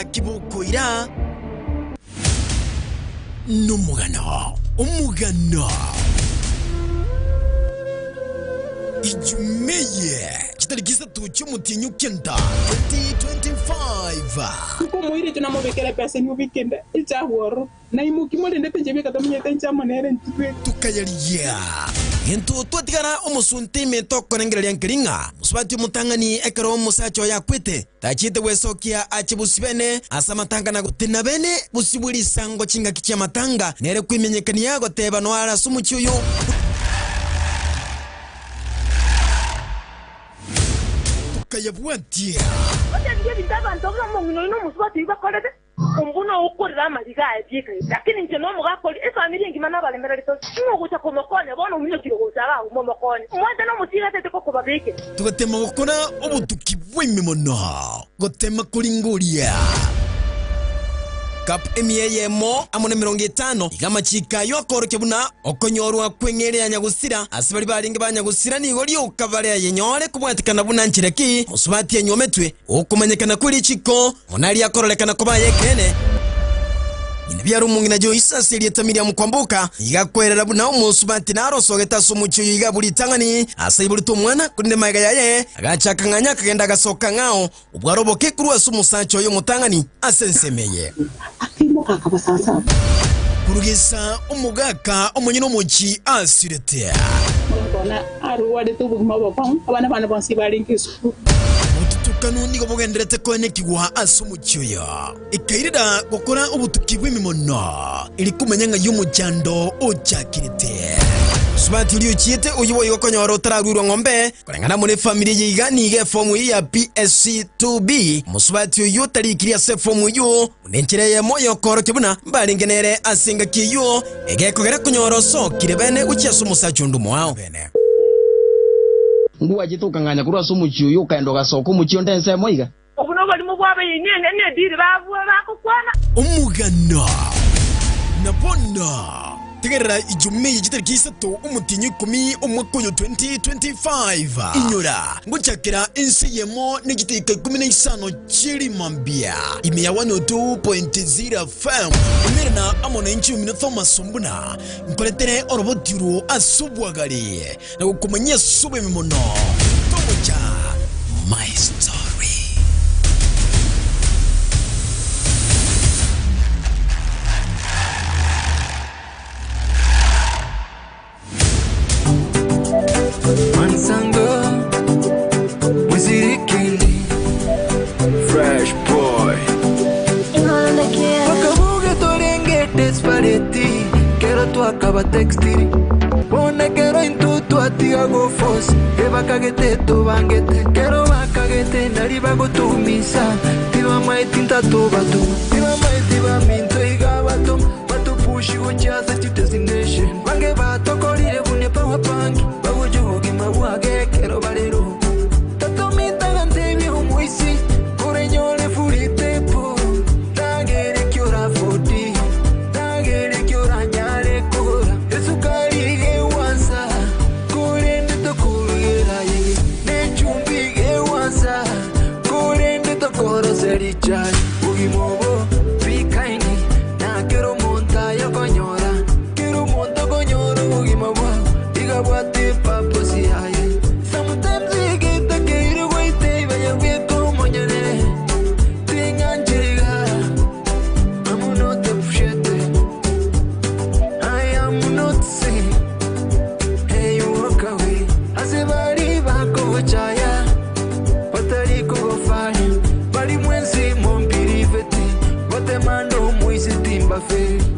ya kibukuira n'umugano ijumeye kitarikisa tucho mutinyu kenda 2025 ko muire tuna mo bekere pesa ni weekend icha woro na imuki mo ndende tenje beka tamunye tencha manere ntwe tukayaliya Yento tuatigara umusunti meto konengerelia nkiringa musubati mutangani ekero musacho ya kwete tachite wesokia achibusibene asa matanga na gutina bene busibuli sango chinga kicha matanga nere kwimenyekania goteba no ara sumuchuyo tukayabwatia ndiye bitaba ndobra mu ngino musubati bakorede umbuna ukurira amariga yabika lakini nje no mugakoli efamily ngimana balemera lito ngokucha komokone bona umunyo kirogozara umomokone mwende no mutiga tete ko kubabike tugatema gukora ubutuki bw'imimono gotema kuringuria Kap emiyemo amone 50 igamachika yokoroke buna okonyorwa kwengere ya nyagusira asibali balinge banyagusira ni goli ukavale ya yenyore kubwatikana buna nchireki musubati enyometwe okumanyekana kuri chiko onali akorolekana kuba yekene Inabiaru mungina jo isasi liyetamiri mkwambuka igakwerera buna umusubati narosogeta sumucho igabulitangani asayibulutu mwana kunde maiga yaye agachakanganya kagenda gasoka ngao ubwaroboke kuruwa sumusancho yo mutangani asensemeye akimo kakabasasa kurugisa umugaka umunyino muchi asirete mbona aruwade tubuguma bapang abana bana bansi balinkisu kanuni go bogenderete kone kigwa asumuchuyo ikairida gukora ubutuki bw'imimono iri kumenyanga y'umujando ochakirite subati uri ukiete uyiboye gokonyora utaragwirwa ngombe kurengana muri family yiga nige fomu ya PSC2B musubati uyu tarikiria se fomu yu unenchereye moyo koroke buna balingenere asinga kiyo egekogera kunyoro so kirebene uchesu musachundu mwao bene nguwa jitukanganya kurwa sumuchiyo yukaendo gasoko muchiyo ndense moiga obuno bali mu bwabe yinene ne diri bavuwa bakukwana umugana nabona tegerera ijumeye gitarikisa to umutinyi 10 umwakoyo 2025 inyura nguchakira insiyemo n'igiteka 15 chiri mambia imeya 102.0 FM imirna amona inchi minotho masumbuna nkoletere orobotiro asubwagari na gukumanya sube mimono tomoja my story Mansango, Wizirikili, Fresh Boy. Wakabuge torengete spareti, kero tu akaba textili. Pone kero intutu atiago fos, eba kagete tu bangete, kero bakagete nariba gutumisa, tiba mai tinta tu batu, tiba mai tiba minto igabatu, batu pushi uchaza to destination, bange bato korire bune pa pangi. Wage quiero valero Tato mi tagante viejo muisi Coreñole furite po Tagere kiora foti Tagere kiora nyare kora Yesu kari ge wansa Korende to kurira ye Ne chumbi ge wansa Korende to koro serichai Ugi mobo Pikaini Na quiero monta yo coñora Quiero monta coñora Ugi mobo Diga guate papo si hay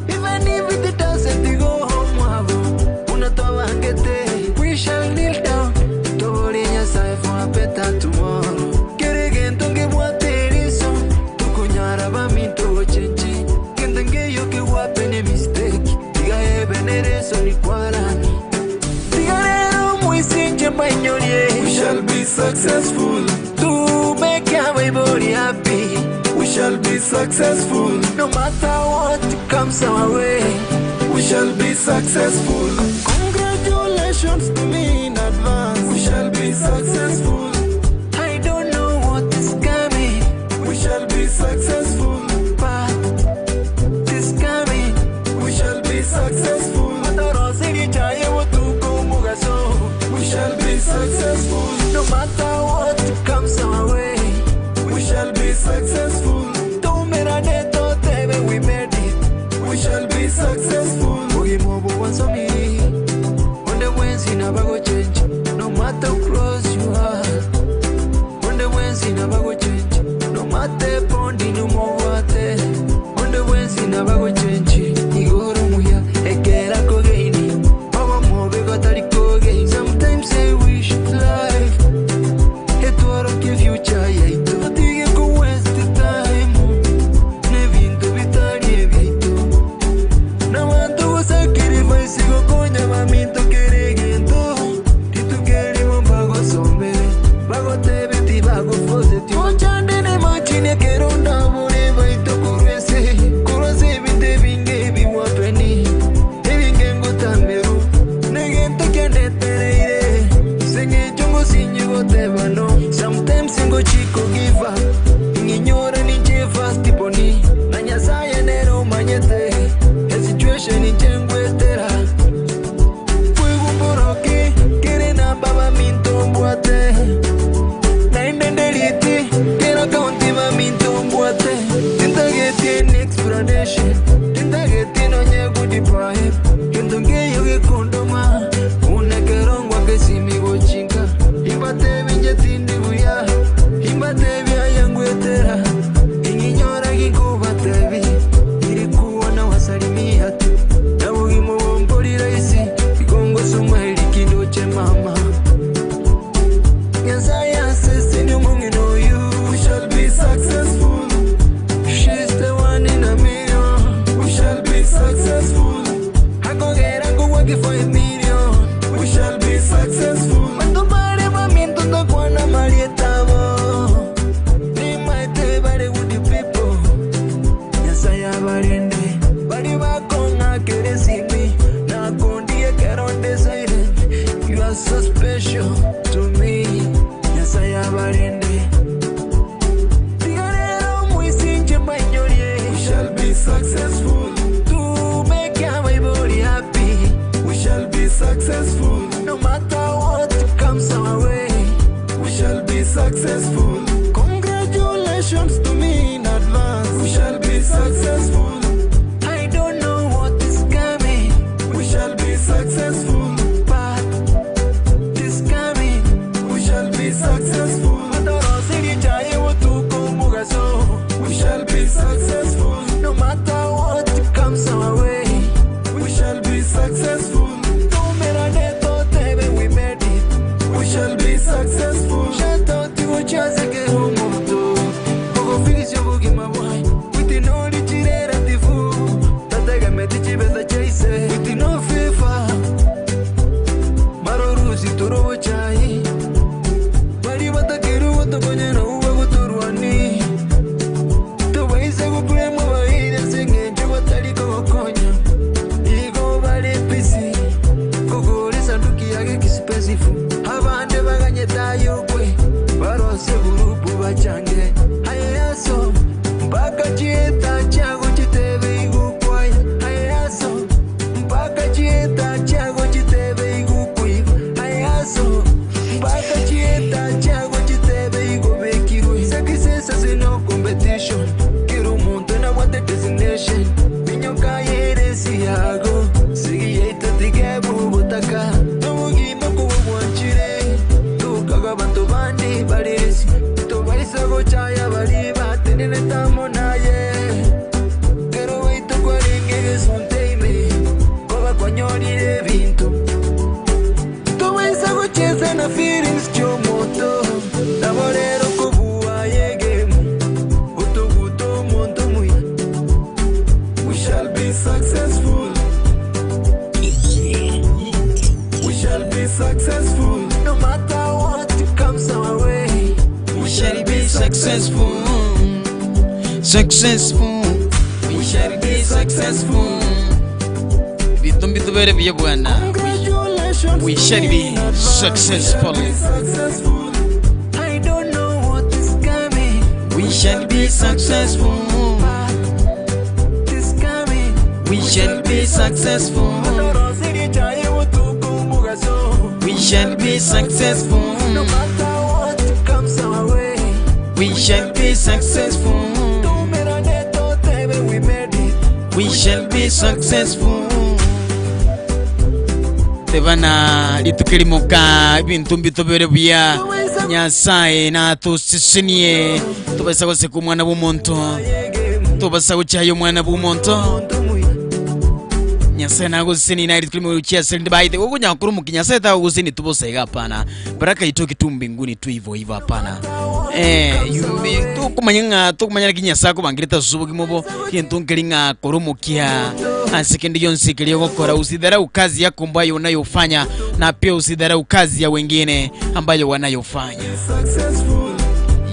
even if it doesn't go home, una toba que we shall kneel down. Torinya sai for a better tomorrow. Kere gento que waterizo, tu kunyara ba mi to chenchi. Kentenge yo que wapene mistake. Diga ebenere so ni kwarani. Diga nero muy sinche mañorie. We shall be successful. To make our body happy. We shall be successful. No matter what comes our way, we shall be successful. Congratulations to me in advance. We shall be successful. I don't know what is coming. We shall be successful. lucky for a million. We shall be successful. Mando mare mamiento to kwana marieta bo. Ni maite bare with the people. Yes I am barende. Bari ba konga kere simi. Na kondi kero desaire. You are so special to me. Yes I am barende. Successful to make our body happy. We shall be successful no matter what comes our way. We shall be successful. Congratulations to me in advance. We shall be successful. I don't know what is coming. We shall be successful, but this coming we shall be successful. We shall be successful. No matter what comes our way, we shall be successful. No matter what we made it, we shall be successful. Shout out to what you say, get home to. Go finish your book in my boy. With the knowledge that the fool, that I can make the chip as a chase. With the no FIFA, Marorusi to Rochai. Bari Batakiru to Gonyana, who to Ruani. Abande baganyeta yokwe barose gurupu bachange ayaso mpaka chieta chago chitebe igukwaya ayaso mpaka chieta chago chitebe igukwiba ayaso mpaka chieta chago chitebe igobekirwe success is no competition kiro monto na what the destination minyoka yere siago sigiyeta tigebu butaka bantu bandi barisi tubaisa gochaya bari batenene tamonaye kero waito kwarenge sonteime koba kwanyorire bintu tubaisa gocheza na feelings chomoto naborero kubuwa yegemu utuguto monto muya. We shall be successful. We shall be successful no matter what comes our way. We shall be successful. Successful. We shall be successful. Bitumbitu bere bya bwana. We shall be successful. I don't know what is coming. We shall be successful. This coming. We shall be successful. We shall be successful. No matter what comes our way. We shall be successful. We shall be successful. Tebana litukilimoka ibintu mbitobere bya Nyasaye na tusisinie tubasa kose ku mwana w'umuntu tubasa ucyayo mwana w'umuntu Nyasaye nago sini na litukilimo ucyase ndibaite ukunya kuru mukinyasa ta ugusini tubose hapana baraka itoki tu mbinguni tu hivyo hapana yumbi tukumanya kinyasa ko bangirita zubu kimobo kintu ngelinga korumukia asikendi yonsi kiliyo gukora usidharau kazi yako ambayo unayofanya na pia usidharau kazi ya wengine ambayo wanayofanya.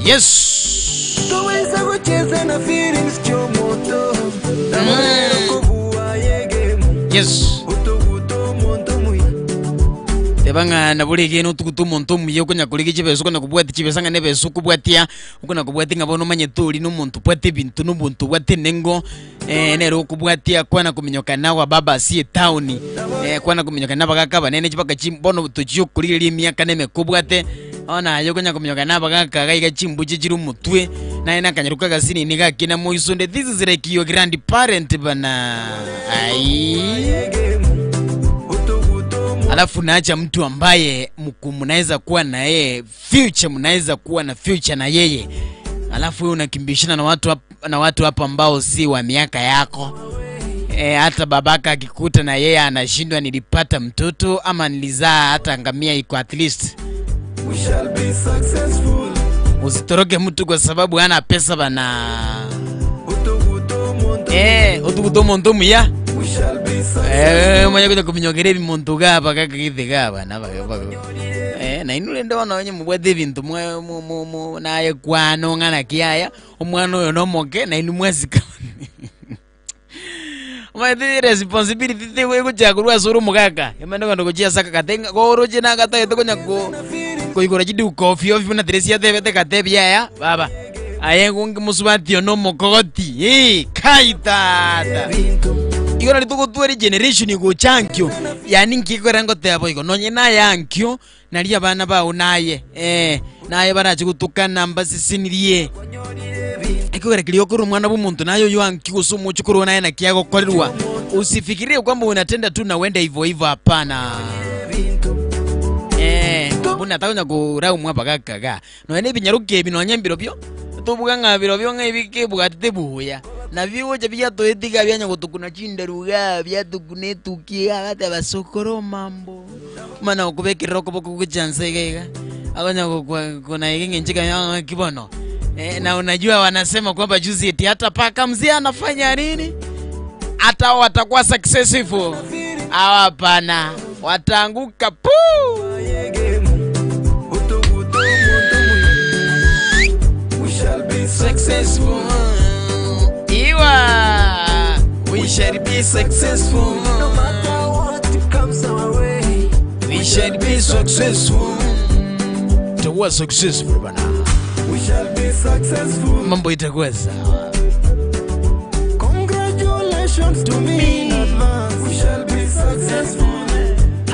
Yes. Tuweza kucheza na feelings chomoto. Yes. Tebanga na buri gino tukutu monto muye kunya kuligi chibeso kuna kubwati chibesanga nebeso kubwatia ukuna kubwati ngabono manyetuli no muntu pwate bintu no muntu wate nengo nero kubwatia kwana kuminyoka nawa baba sie town kwana kuminyoka nabagaka banene chipaka chimbono tuchiyo kulili miaka neme kubwate ona yo kunya kuminyoka nabagaka gaiga chimbu chichiru mutwe na ina kanyaruka gasini niga kina moisonde. This is like your grandparent bana alafu naacha mtu ambaye mnaweza kuwa na yeye future, mnaweza kuwa na future na yeye, alafu wewe unakimbishana na watu hapa ambao si wa miaka yako. Hata babaka akikuta na yeye anashindwa nilipata mtoto ama nilizaa hata ngamia iko at least. We shall be successful. Usitoroke mtu kwa sababu hana pesa bana. Utuguto monto ya. We Mwenye kuja kuminyogere bimuntu gaba kakagithe gaba na na inule ndona wenye mubwethe bintu mwe naye kwano ngana kiaya omwana oyo nomoke na inu mwezika Mwathi responsibility tewe kuchakurwa suru mugaka yamana ndo kuchia saka katenga goroje na gata yeto konya ko igora jidi coffee of na tresia tebete katebia ya baba aye kungi musubati no mokoti kaita igora lituko tueri generation igo chankyo yani nkikora ngote abo igo nonye na yankyo nali abana bawo naye naye baraje gutukana mbasi sinirie ikora kilio kuru mwana bumuntu nayo yankyo gusumu chukuru naye na kiago korirwa usifikirie kwamba unatenda tu na wenda hivyo hivyo hapana mbona takonya kurau mwapa kakaga no ene binyaruke binonye mbiro byo tubuga ngabiro byo ngibike bugate buya na biwo je byato etiga byanya gutukuna chinda ruga byatukune tukia bata basokoro mambo mana okubekira okuboko kuchansegega akonya kuna yenge nchika ya kibono na unajua wanasema kwamba juzi eti hata paka mzee anafanya nini hata watakuwa successful hapana watanguka pu successful we shall be successful no matter what comes our way we shall be successful to what successful bana we shall be successful mambo itakuwa sawa congratulations to me in advance we shall be successful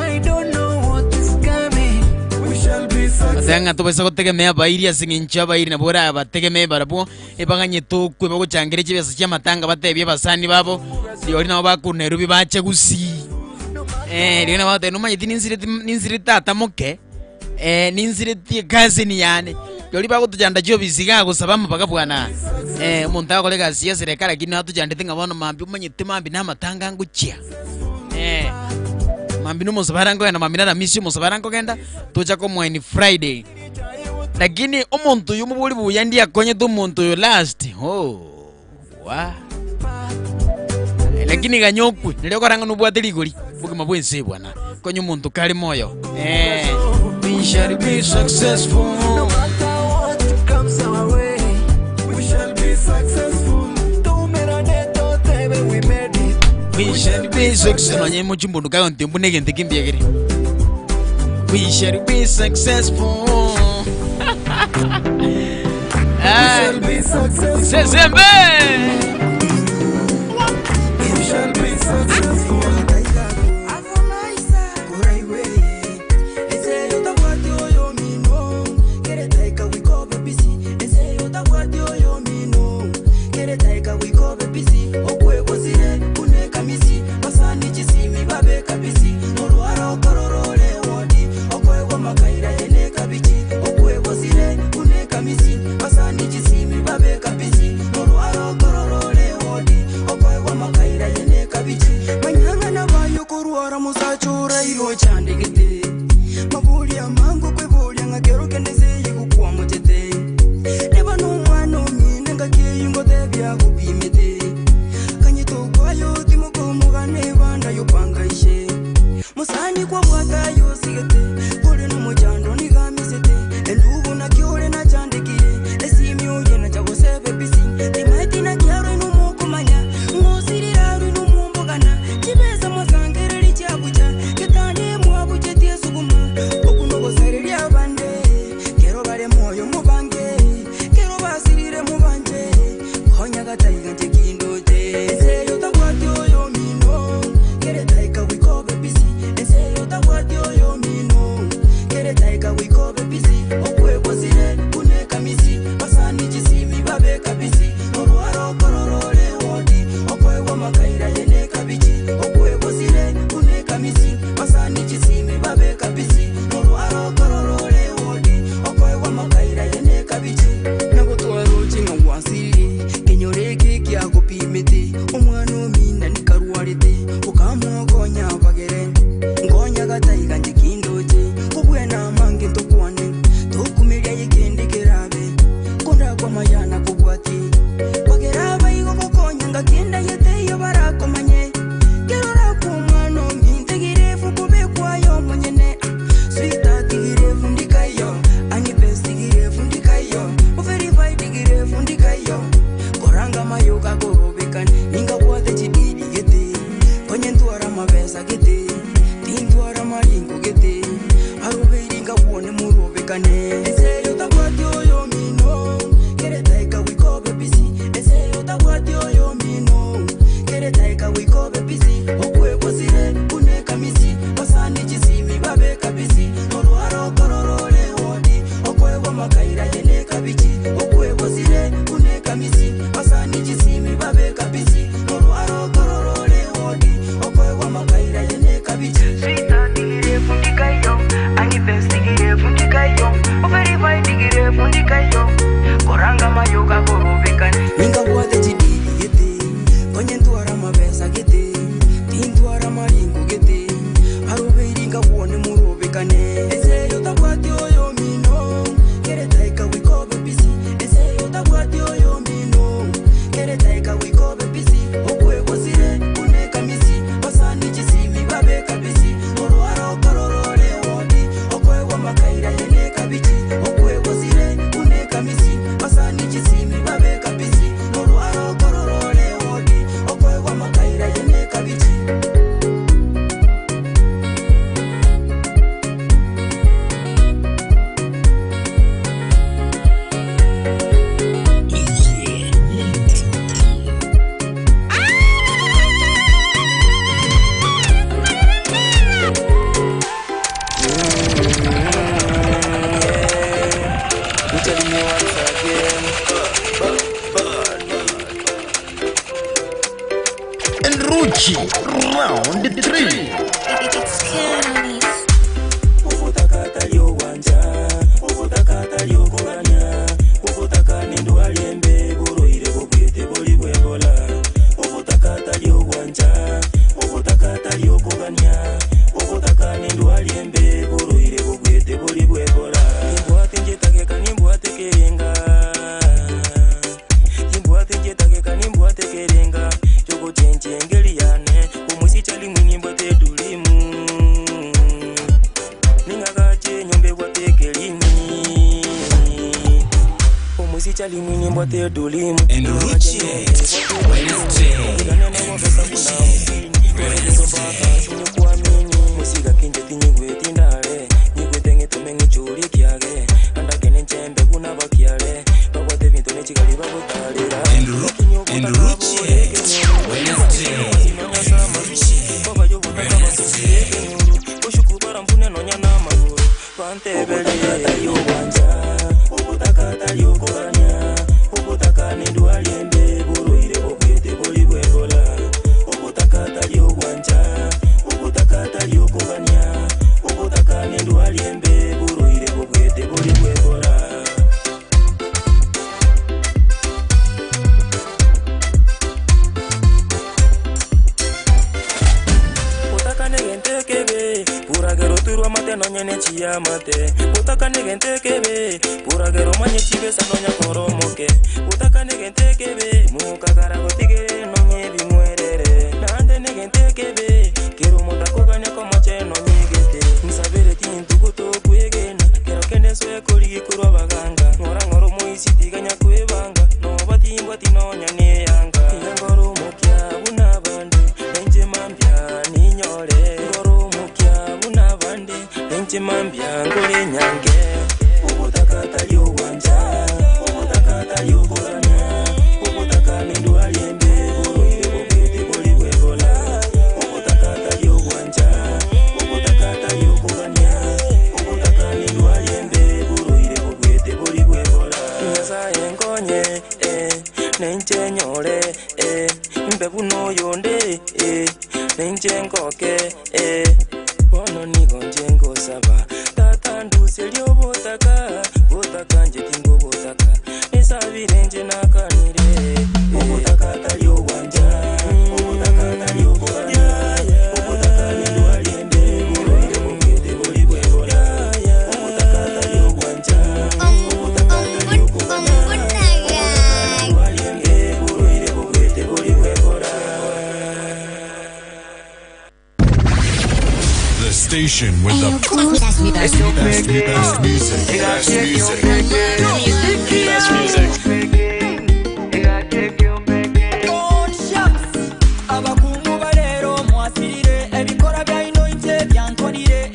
I don't know what is coming we shall be successful Tanga to besa kutegemea bairi asingincha bairi na bora bategemea barabo ebanganye to kwe baguchangire chibesa cha matanga batebye basani babo yori na bakunerubi bache gusi rina bate no manyiti ninzire tata moke ninzire tie kazi ni yani yori bagutujanda cyo bisiga gusaba mpaka bwana umuntu akolega siya serikali kini hatujandite ngabona mambi umanyite mambi na matanga nguchia mambi no musabarango na mambi na misi musabarango genda tuja ko mweni Friday lakini umuntu yumubuli buyandi akonye tu umuntu yo last wa lakini ganyokwe nilio karanga nubwateli goli bugima bwense bwana konye umuntu kali moyo we shall be successful no matter what comes our way we shall be successful tumeroneto tebe we made it we shall be successful nanye mochimbondo kayo ntembu negente kimbiegere we shall be successful we shall be successful Sezembe we shall be successful maringo gete arubeiringa wone murobekane ese yotabwati oyo mino keretaika wikobe bisi ese yotabwati oyo mino keretaika wikobe bisi okwebozire kuneka misi basani jisimi babeka bisi noruharo kororole hodi okwebo makaira yeneka bichi okwebozire kuneka misi basani jisimi babeka bisi noruharo kororole hodi okwebo makaira yeneka bichi sita digire fundika yo ani best digire fundika yo overi vai digire fundika yo koranga mayoga korobekane ninga wate jidi yete konyentuara mabesa gete tintuara maringo gete arubeiringa wone murobekane ese yotabwati oyo mino keretaika wikobe bisi ese yotabwati oyo mino keretaika wikobe bisi okwebozire kuneka misi basani jisimi babeka bisi noruharo kororole hodi okwebwa makaira yeneka bichi okwebozire kuneka misi basani jisimi babeka bisi noruharo kororole hodi okwebwa makaira yeneka bichi Enruchi, round 3. Ufutakata lyo wanja, ufutakata lyo kuganya, ufutaka nendo aliembe buruire bubwete boli bwebola. Ufutakata lyo wanja, ufutakata lyo kuganya, ufutaka nendo aliembe buruire bubwete boli bwebola. Nimbuate njetake kanimbuate kerenga, nimbuate njetake kanimbuate kerenga, yoko chenche ngeliane, umusi chali mwini mbote dulimu. Ningagache nyombe bote kelimi, umusi chali mwini mbote dulimu. Enruchi, Wednesday. Musiga kinje tinyigwe tindale, nyigwe tenge tumengi churi kiage, andakene nchembe kuna bakiale, babote vinto nechigali babotalira. Enruchi, Wednesday. Baba yo butaka basireke nyuru, kushukubara mbune nonya na maguru, pantebele yo wanja, ubutakata yo koranya, ubutaka nindu aliembe buruire bobwete boli bwebola, ubutakata yo wanja, ubutakata yo koranya, ubutaka nindu aliembe buruire bobwete boli bwebola. Puragero turwa mate nonya nechia mate. Utaka negente kebe, puragero manye chibesa nonya koromoke. Utaka negente kebe, mukagara gotigere nonye bimwerere. Nande negente kebe, kero mutako ganya komache nonye gete. Nsabere tintukuto kwegena, kero kende soya koli kurwa baganga. Ngora ngoro moisi tiganya kwebanga, no bati mbati nonya ne yanga. Ngoro mokia bunabande, enje mambia ninyore. Enche mambia ngore nyange, ubutakata lyo wanja, ubutakata lyo koranya, ubutaka nindu aliembe buruire bobwete boli bwebola, ubutakata lyo wanja, ubutakata lyo koranya, ubutaka nindu aliembe buruire bobwete boli bwebola. Nyasa engonye, nenche nyore, mbebu no yonde, nenche ngoke, bono nigonjengo saba tata nduselyo botaka botaka nje tingo botaka esabirenje nakanire obotaka talyo wanja obotaka talyo botaka obotaka nindu aliende buroire bongete boli bwebola obotaka talyo wanja obotaka talyo botaka aliende buroire bongete boli bwebola. The station with the best music. Best music. Abakungu balero mwasirire ebikora bya ino inje byankonire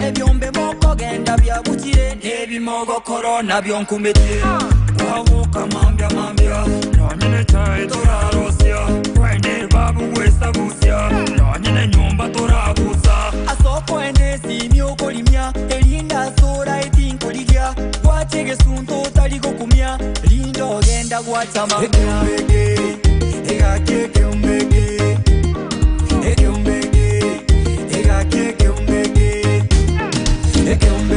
mogo corona bionkumete wawoka mambia nanyine chai torarosia kwende babu westa busia nanyine nyumba torabusa asoko ende simio kolimia elinda sora etinkoligya gwachege sunto taligo kumia lindo genda gwachama ekembege egakeke umbege ekembege egakeke umbege ekembege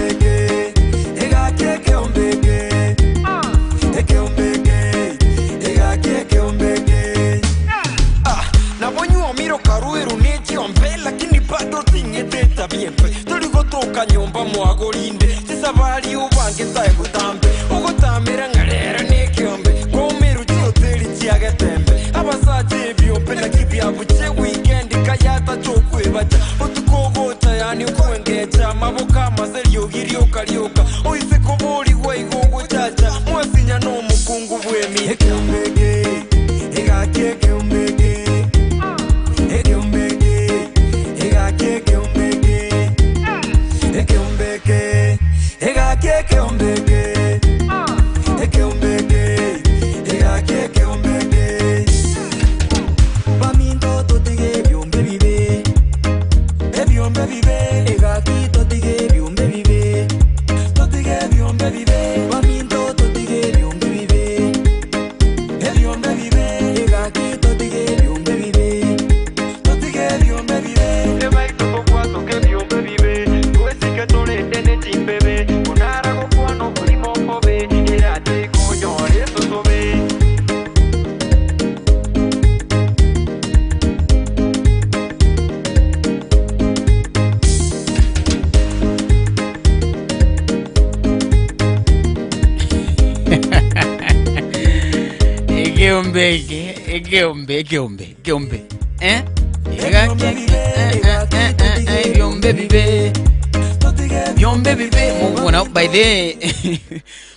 egakeke umbege nabonye miro karueru nekiombe lakini bado tingedeta biempe tuligotoka nyumba mwagolinde sisabali ubange tae gutambe ugotamira ngarera nekiombe komeru chioteli chiagetembe abasaje biombe nakibyabuche weekend kayata chokwebacha otukogota yani ukwengecha maboka maselio giriokarioka oise koboli weigogo chacha mwasinya no mukungu bwemi ekembege egakeke umbege ekembege egakeke umbege ekembege egakeke umbege ekembege egakeke umbege baminto totige byombe bibe ebyombe bibe egaki totige byombe bibe totige byombe bibe baminto totige byombe bibe ebyombe bibe egaki totige byombe bibe totige byombe bibe ebaito kokwato ke byombe bibe kwesike tolete ne timbebe onara kokwano kulimo mbobe irate konyore sosobe Egeombe. Eh? Egeombe bibe. Yombe bibe. Mungu na by the.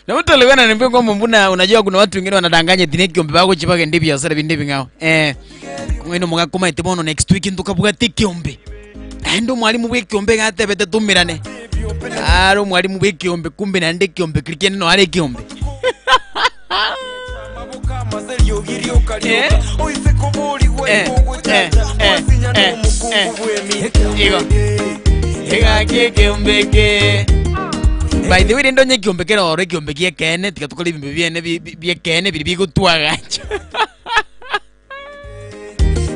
Na mtu alikuwa ananiambia kwamba mbona unajua kuna watu wengine wanadanganya tineki ombe bako chipake ndibi ya sara bindibi ngao. Mwino mga kuma itibono next week ntukabuga tikiombe. Endo mwalimu w'ikiombe gatebete tumirane. Aro mwalimu w'ikiombe kumbe na ndikiombe kirikene no ari kiombe. maselio giriokarioka oise koboli weigogo chacha mwasinya no mukungu bwemi egakeke umbege. By the way, ndonye kiombe kera ore kiombe kiekene tikatukole bimbe biene biekene biri bigutwagacha.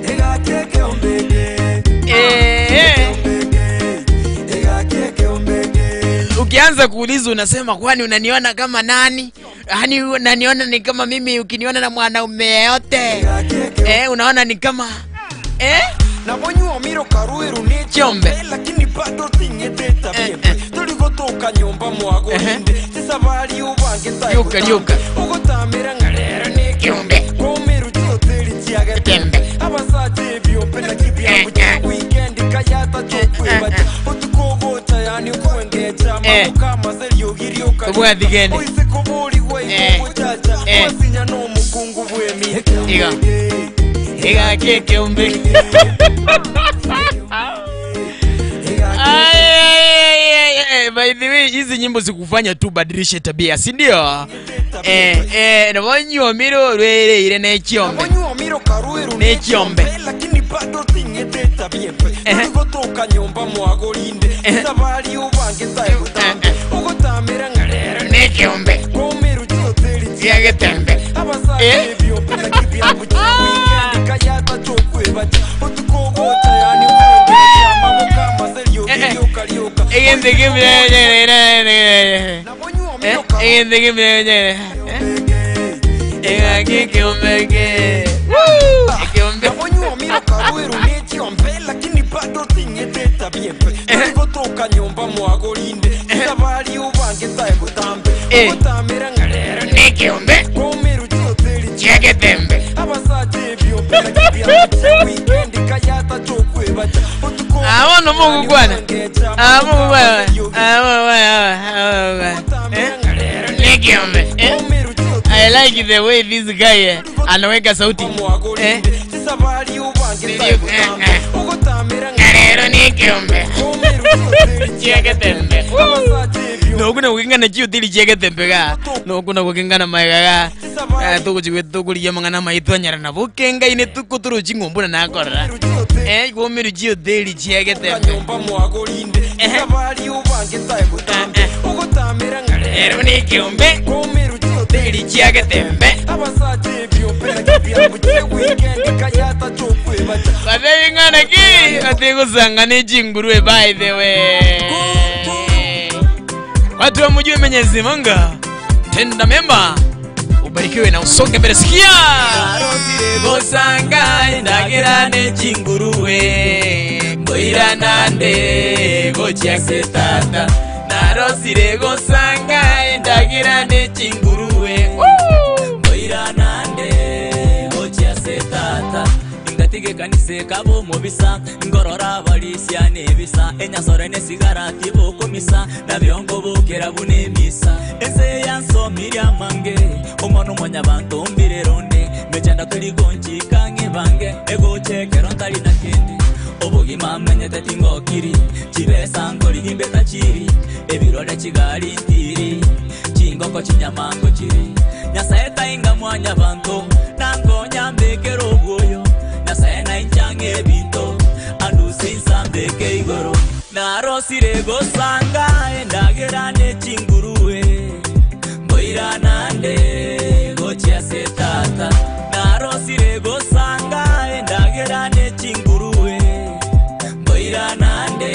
egakeke umbege egakeke umbege. Ukianza kuuliza unasema kwani unaniona kama nani? Hani unaniona ni kama mimi ukiniona na mwanaume yote. Unaona ni kama nabonye miro karueru nekiombe lakini bado tingedeta biembe tuligotoka nyumba mwagolinde sisabali ubange tae yuka ugotamira ngarera nekiombe komeru chioteli chiagetembe abasaje biombe nakibyabuche weekend kayata chokwebacha otukogota yani ukwengecha mabuka maselio giriokarioka oise koboli weigogo chacha mwasinya no mukungu bwemi egakeke umbege. By the way, hizi nyimbo zikufanya tu badilishe tabia, si ndio? Nabonye miro rwere ile nekiombe. Nekiombe. Lakini bado tingedeta biembe. Tuligotoka nyumba mwagolinde. Sabali ubange tae gutambe. Ugotamira ngarera nekiombe. Komeru chioteli chiagetembe. Abasaje biombe nakibyabuche weekend kayata chokwebacha otukogota yani ukwengecha maboka maselio giriokarioka lakini bado tingedeta biembe tuligotoka nyumba mwagolinde sabali ubange tae gutambe ugotamira ngarera nekiombe komeru chioteli chiagetembe abasaje biombe nakibyabuche weekend kayata chokwebacha Awono Mungu bwana. Mungu bwana. Nekiombe. I like the way this guy anaweka sauti. Ngarero nekiombe. Chiagetembe. no kuna kukingana chiyo tili cheke tembega no kuna kukingana maigaga tuku chikwe tuku liya mangana maitwa nyara na bukenga ine tuku turu chingombuna na akora kwa miru chiyo tili cheke tembe ero ni kiumbe tili cheke tembe babebi ngana ki ati kusangani chingurue by the way watu wa mjue Mwenyezi Mungu tenda mema ubarikiwe na usonge mbele sikia gosanga ndagirane chingurue ngoira nande gochia setata narosire gosanga ndagirane chingurue ngoira nande gochia setata ingatige kanise kabo mobisa ngorora balisia nebisa enyasore nesigarati bokomisa na byongo bokera bunemisa ese yanso miriamange umuntu munyabantu mbireronde mejanda kuri gonchi kange bange ego chekero ntali na kende obugima menyete tingokiri chibesa ngori gimbeta chiri ebirole chigali ntiri chingoko chinyamango chiri nyasaeta inga mwanya bantu nango nyambekero bwoyo nyasaena inchange binto andu sinsambeke igoro narosire gosanga endagerane chingurue ngoira nande gochia setata narosire gosanga endagerane chingurue ngoira nande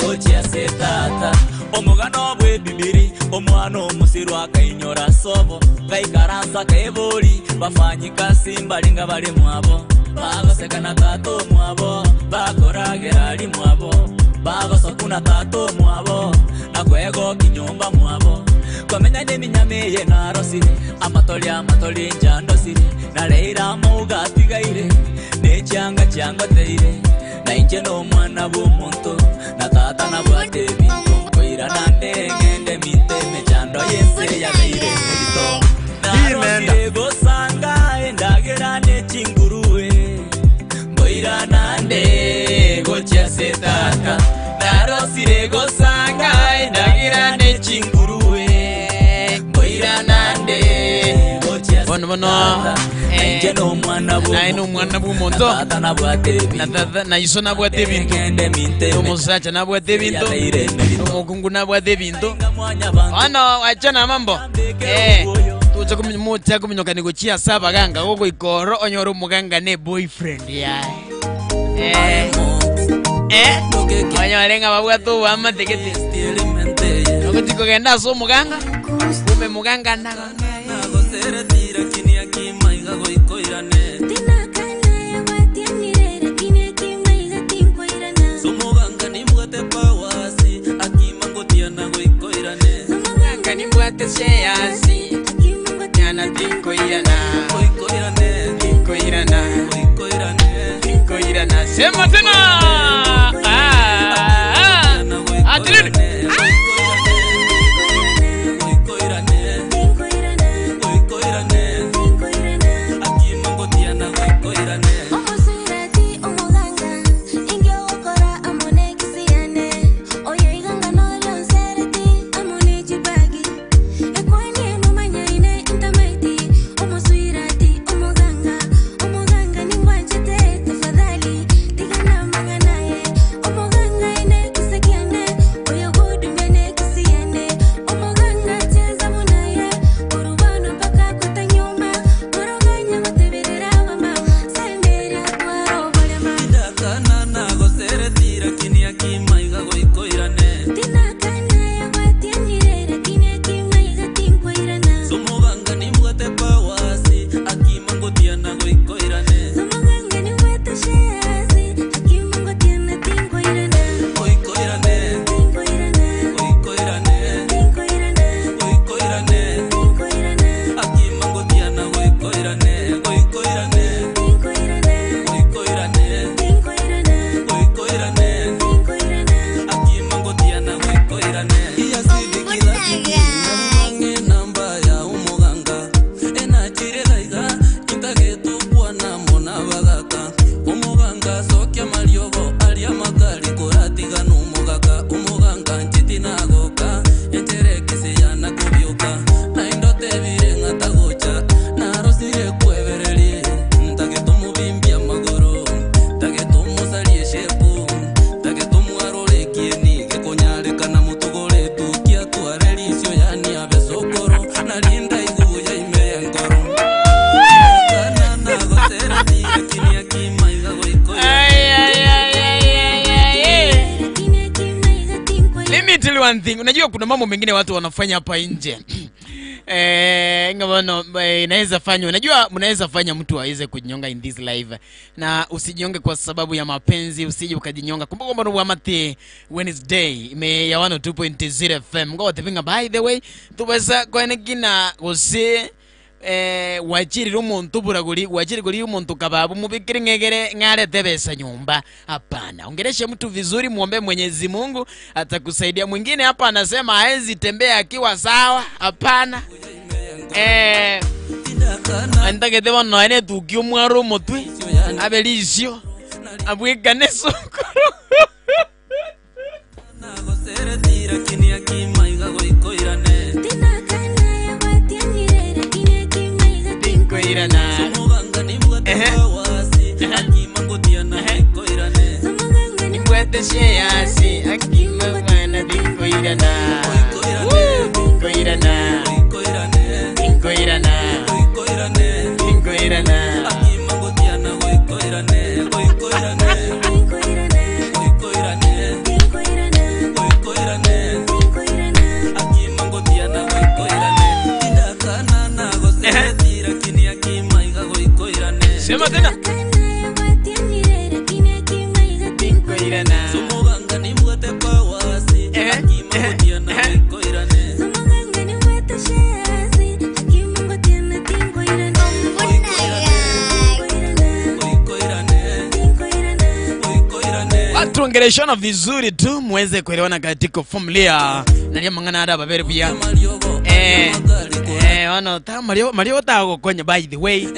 gochia setata omugano bwe bibiri omwana omusiru akainyora sobo gaikaranza kaebori bafanyika simbalinga bali mwabo bagosekana tato mwabo bakoragera ali mwabo bagosokuna tato mwabo nakwego kinyumba mwabo komenya neminyameye narosire amatoli njandosire naleira muga tigaire necyanga cyangoteire na inje no mwana bw'omuntu na tata na bwate bintu koira nande ngende miteme cyando yese yabeire merito narosire gosanga endagerane chingurue ngoira nande gochia setata narosire gosanga endagerane chingurue ngoira nande gochia setata inje no mwana bw'omuntu na iso na bwate bintu umusacha na bwate bintu umukungu na bwate bintu ano achana mambo tuza kumutya kuminyoka niguchia saba ganga gogo ikoro onyoro muganga ne boyfriend ya wanyorenga babwatu bamategete nokutiko genda so muganga ume muganga ndaga nagoteretira kini akima igago ikoirane somuganga nimwete pawasi akima ngotiana go ikoirane somuganga nimwete sheyasi yana tikoirana tikoirana sema tena atilini Mangana me tell you one thing. Unajua kuna mambo mengine watu wanafanya hapa nje. Ngabano inaweza fanya. Unajua mnaweza fanya mtu aweze kujinyonga in this life. Na usijinyonge kwa sababu ya mapenzi, usije ukajinyonga. Kumbuka kwamba ni Amate Wednesday me ya 102.0 FM. Ngo tepinga by the way, tubasa kwa kina gose wachiri umuntu buraguri wachiri guri umuntu kababu mubikiri ngegere ngare tebesa nyumba. Hapana, ongeleshe mtu vizuri, muombe Mwenyezi Mungu atakusaidia. Mwingine hapa anasema haezi tembea akiwa sawa. Hapana. Andage debo no ene tukio mwaro motwe abelisio abwekane sokoro. Sema tena. Tuongeleshana vizuri tu muweze kuelewana katika familia. Nani mangana ada babere pia. Ono ta Mario ta kwenye by the way.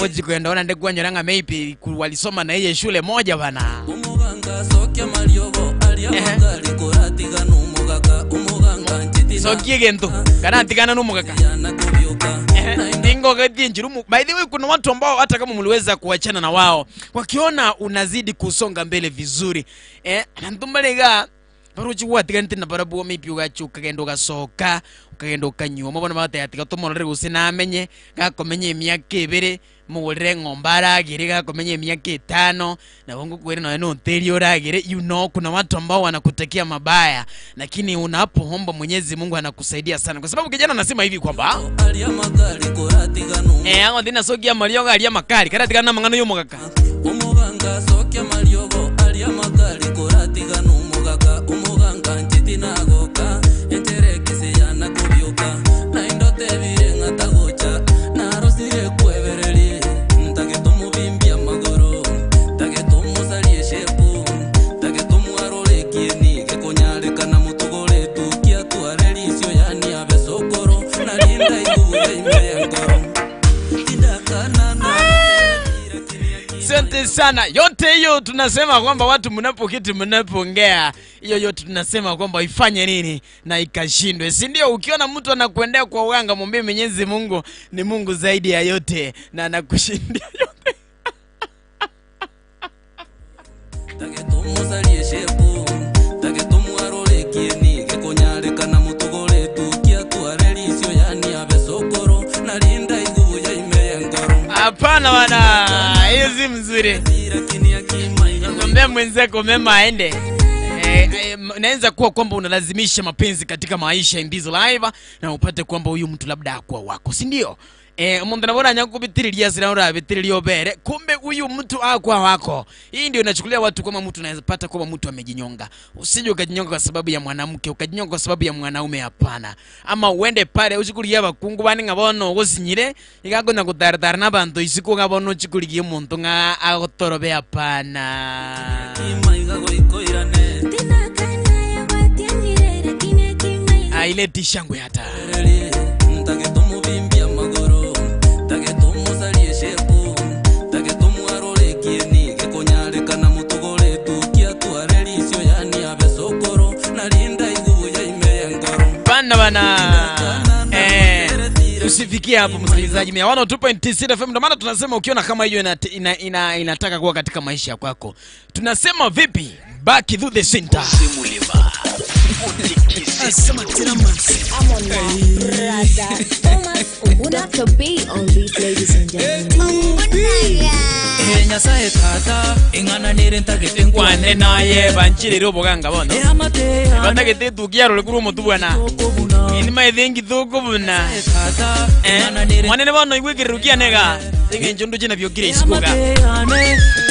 Oji kwenda ona ndegwa nyoranga maybe walisoma na yeye shule moja bana. Sokie gento kana tigana numugaka. Dingo gadinjirumu. By the way kuna watu ambao hata kama mliweza kuachana na wao wakiona unazidi kusonga mbele vizuri nantumbalega baruchi watigante na barabu maybe ugachuka gendo gasoka ukagenda ukanywa mabona batayatiga tomorere gusina amenye gakomenye emyaka 2 mugurire ngombara agire gakomenye emyaka 5 na bongo kwere no nteri oragire kuna watu ambao wanakutekea mabaya lakini unapoomba Mwenyezi Mungu anakusaidia sana kwa sababu kijana anasema hivi kwamba ango dina sokia Mario alia makali kada tigana mangano yo mugaka umubanga sokia Mario alia makali koratiga no mugaka umuganga ntiti nagoka enterekese yana kubyuka na indote birenga tagocha na rosire kwebereli ntage tumubimbia magoro tage tumusalie shepu tage tumuarole kieni gekonyale kana mutugole tukia tuareli sio yani abesokoro na linda ikuwe imeyangoro Asante sana. Yote hiyo tunasema kwamba watu mnapoketi mnapoongea hiyo yote tunasema kwamba ifanye nini na ikashindwe. Si ndio? Ukiona mtu anakuendea kwa uganga mwambie Mwenyezi Mungu ni Mungu zaidi ya yote na anakushindia yote. Tage tumusalie shepu tage tumuarole kieni gekonyale kana mutugole tukia tuareli sio yani abesokoro na linda igubu ya imeyangoro. Hapana bana. Hizi mzuri. Mwambie mwenzako mema aende. Naanza kuwa kwamba unalazimisha mapenzi katika maisha ndizo live na upate kwamba huyu mtu labda akwa wako, si ndio? Umuntu nabona nyakubitiriria zira urabitiririo bere kumbe huyu mtu akwa wako. Hii ndio inachukulia watu kama mtu anaweza pata kama mtu amejinyonga. Usije ukajinyonga kwa sababu ya mwanamke, ukajinyonga kwa sababu ya mwanaume, hapana. Ama uende pale uchikuliya bakungu bani ngabono gosinyire igakona kutartara nabantu isiko ngabono chikuliye umuntu nga agotorobe, hapana. Ile tishangwe hata bana usifikie hapo msikilizaji. 102.0 FM ndio maana tunasema ukiona kama hiyo inataka kuwa katika maisha yako tunasema vipi back to the center. Una to be on beat, ladies and gentlemen. sae tata ingana nirenta Kwane naye banchire roboganga bono. Batagete tukiaro lekuru mutubwana. Ini maithengi thuko buna. Mwanene bono igwikirukia nega. Tenge njondo jina byokire isikuga.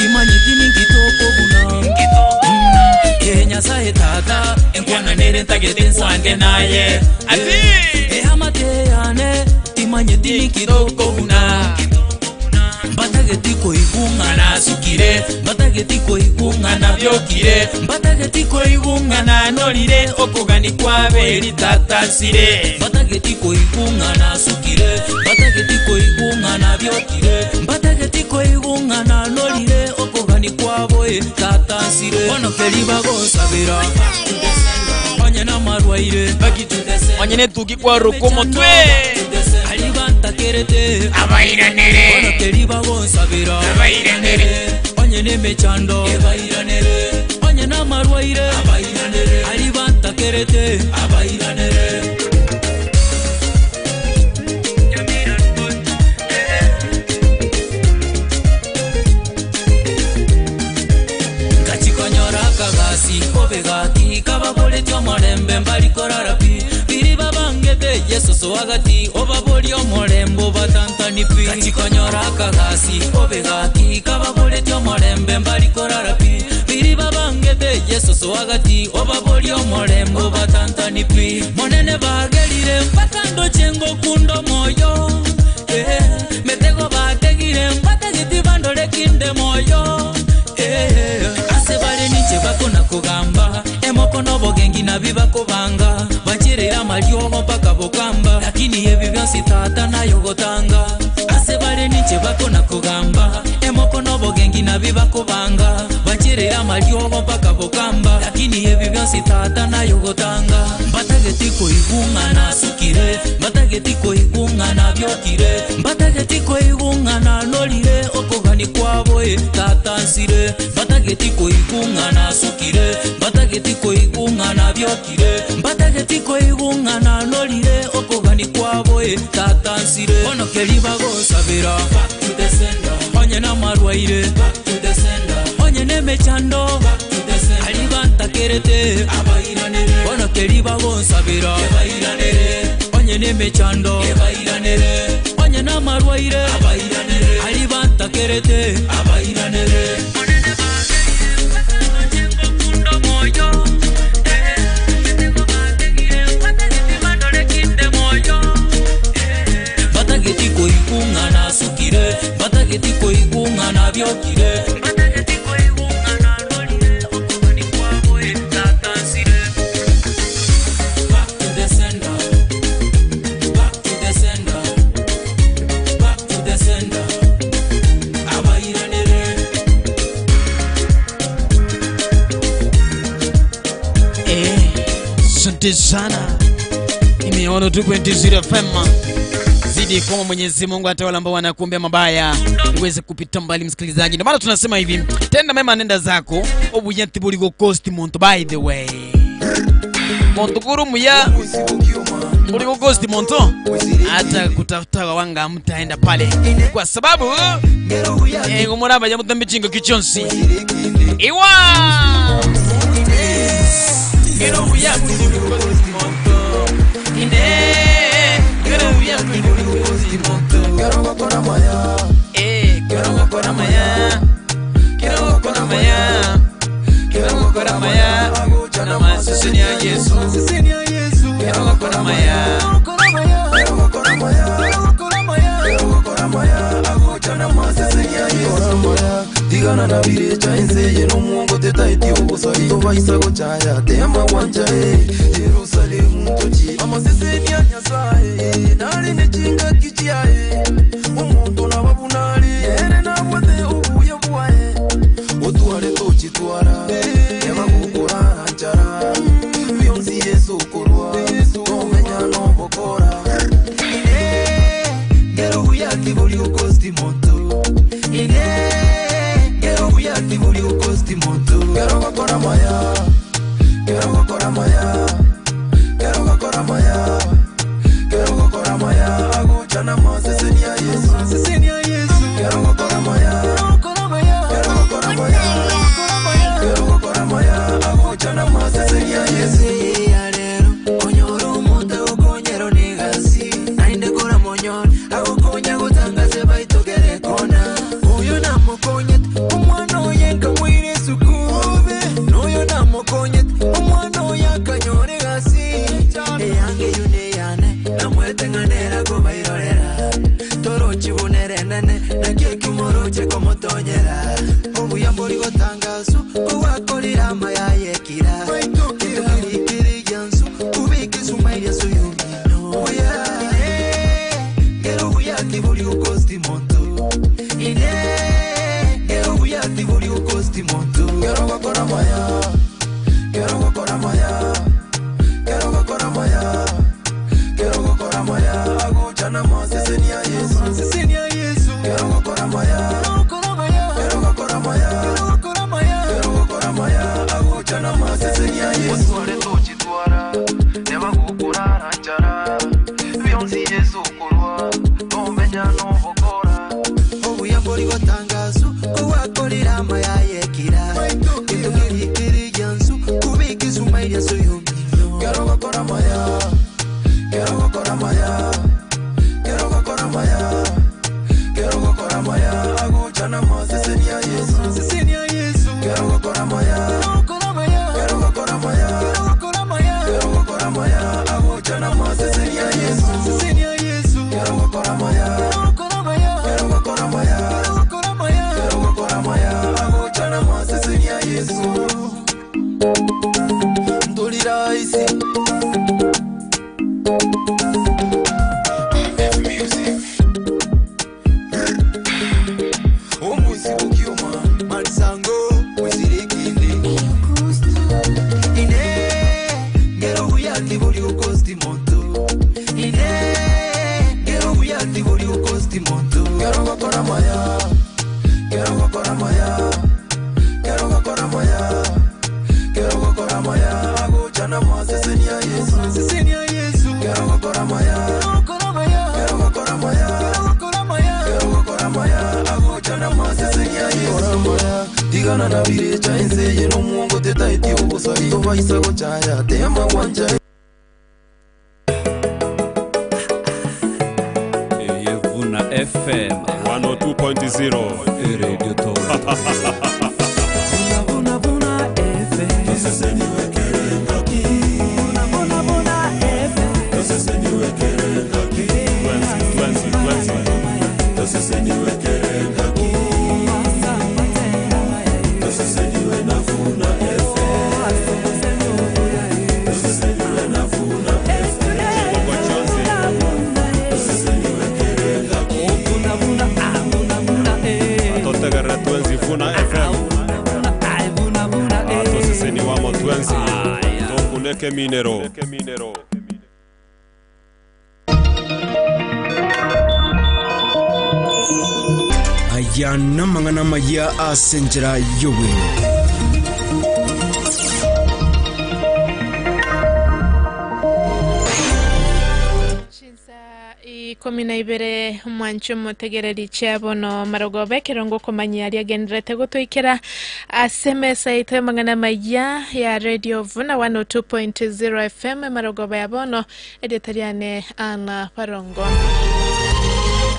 Imanyitini kitoko buna. Kenya sae tata ingana nirenta kwange naye. Ati amateane imanyitini kitoko buna. Batageti koigunga na sukire, batageti koigunga na byokire, batageti koigunga na norire okugani kwabe litatasire, batageti koigunga na sukire, batageti koigunga na byokire, batageti koigunga na norire okugani kwabo tatasire. Ono keliba go sabira onye na marwaire onye ne tuki kwa rukomo twe alibanta kerete abairanere ono keliba go sabira abairanere onye ne mechando abairanere onye na marwaire abairanere alibanta kerete abairanere. Obegati kababole tyomolembe mbali korarapi biri babangete yesoso wagati obaboli omolembo batantanipi kachikonyora kagasi obegati kababole tyomolembe mbali korarapi biri babangete yesoso wagati obaboli omolembo batantanipi monene bagelire mpakando chengo kundo moyo metego bategire mpategiti bandole kinde moyo asebale niche bakona kugamba emoko nobogengi nabibakobanga bachirira malyomo mpaka bokamba lakini ebi byonsi tata nayogotanga asebale niche bakona kugamba emoko nobogengi nabibakobanga bachirira malyomo mpaka bokamba lakini ebi byonsi tata nayogotanga batageti koigunga na sukire batageti koigunga na byokire batageti koigunga na nolire okogani kwabo tata nsire batageti koigunga na sukire batageti koigunga na byokire batageti koigunga na nolire okogani kwabo tata nsire ono keliba go sabira back to the sender onye na marwaire back to the sender onye ne mechando back to the sender alibanta kerete abairanere ono keliba go sabira abairanere onye ne mechando abairanere onye na marwaire abairanere alibanta kerete abairanere. Batageti koigunga na sukire batageti koigunga na byokire batageti koigunga na nolire okogani kwabo tatansire. Back to the sender back to the sender back to the sender abairanere. Asante sana. Imeona 2.0 FM. Zidi kwa Mwenyezi Mungu hata wale ambao wanakuombea mabaya iweze kupita mbali msikilizaji. Ndio maana tunasema hivi, tenda mema nenda zako. Obuyanti buligo cost monto by the way. Monto kurumu ya buligo cost monto. Hata kutafuta wanga mtaenda pale. Kwa sababu ngomoraba ya mutambe chingo kichonsi. Iwa! Quiero huya buligo cost monto. Quiero huya buligo cost monto. Quiero gokora maya. Quiero gokora maya. Quiero gokora maya. Quiero gokora maya. Na masisini ya Yesu. Quiero gokora maya. Quiero gokora maya. Quiero gokora maya. Agocha na masisini ya Yesu. Tigana na birecha enze no mungo tetaiti obosali obaisa gochaya tema wanja Jerusalem tochi amasisini ya Nyasaye nali ne chinga kichiaye umuntu nababunali ene nabwate ubuye bwaye otwale tochi twara ema gukora anchara byonzi Yesu korwa omenya no bokora ngero uyaki buli ukosti moto ngero uyaki buli ukosti moto ngero gokora maya ngero gokora maya ngero gokora maya aguchana más seseni ya Yesu quiero gokora maya quiero gokora maya aguchana más seseni ya Yesu wale tochitwara neba gukura ranchara bionsi Yesu kurwa nomenya no bokora obuyamboli watangazo kuwakolera maya yekira itokiri jansu kubiki sumaira soyo quiero gokora maya quiero gokora maya quiero gokora maya quiero gokora maya aguchana más seseni ya Yesu quiero gokora maya quiero gokora maya quiero gokora maya aguchana más seseni ya Yesu quiero gokora maya quiero gokora maya quiero gokora maya aguchana más seseni ya Yesu ndolira isi Tigana na vile cha enze yeno muongo teta eti obosari obaisa go chaya tema wanja Yevuna FM 102.0 Radio Talk. Minero. Aya namangana maya asenjera yowe. Ikumi na ibere mwancho mutegereri cyabono marogobe kirongo komanya yari agendrete gutoikera asemesa ite mangana maya ya radio vuna 102.0 FM marogobe yabono editariane ana parongo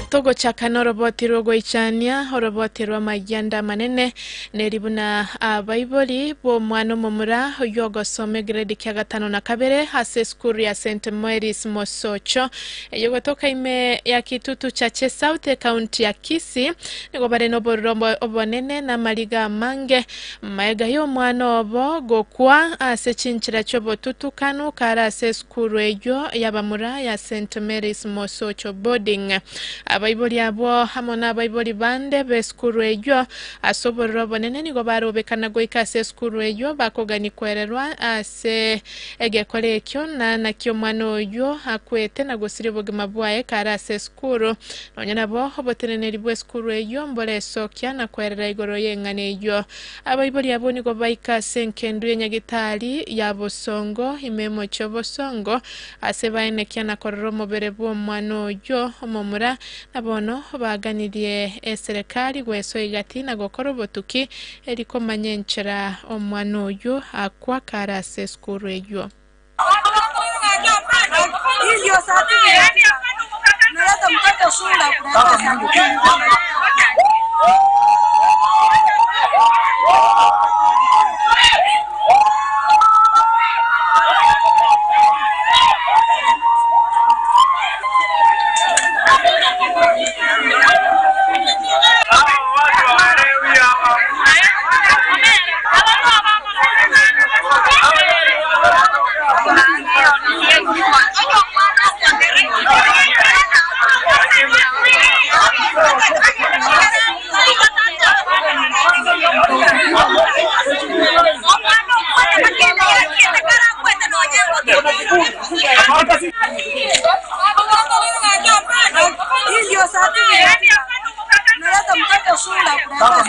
togo chakano roboti rogo ichania roboti rwa maganda manene neribuna abaiboli bo mwana mumura yogo some grade kya gatano na kabere hase skuru ya St Mary's Mosocho yogo toka ime ya kitutu cha Chesauti county ya Kisii nigo bare no borombo obonene na maliga mange maega yo mwana obo gokwa ase chinchira chobo tutukanu kara ase skuru ejo yabamura ya St Mary's Mosocho boarding abaiboli abo hamona abaiboli bande be skuru ejo asoborero bonene nigo barobekana goika ase skuru ejo bakogani kwererwa ase egekole ekyo na nakyo mwana oyo akwete na gosiri bogema bwaye kara ase skuru nonyana bo oboteneneri bwe skuru ejo mbole sokya na kwerera igoro yengane ejo abaiboli abo nigo baika senkendu yenyagitali ya Bosongo imemo cyo Bosongo ase baenekya na kororo mobere bwo mwana oyo omomura nabono baganiriye serikali gweso igati na gokoro botuki eriko manyenchera omwana oyo akwa karase skuru ejo hiyo sasa naleta mtoto shule kuleta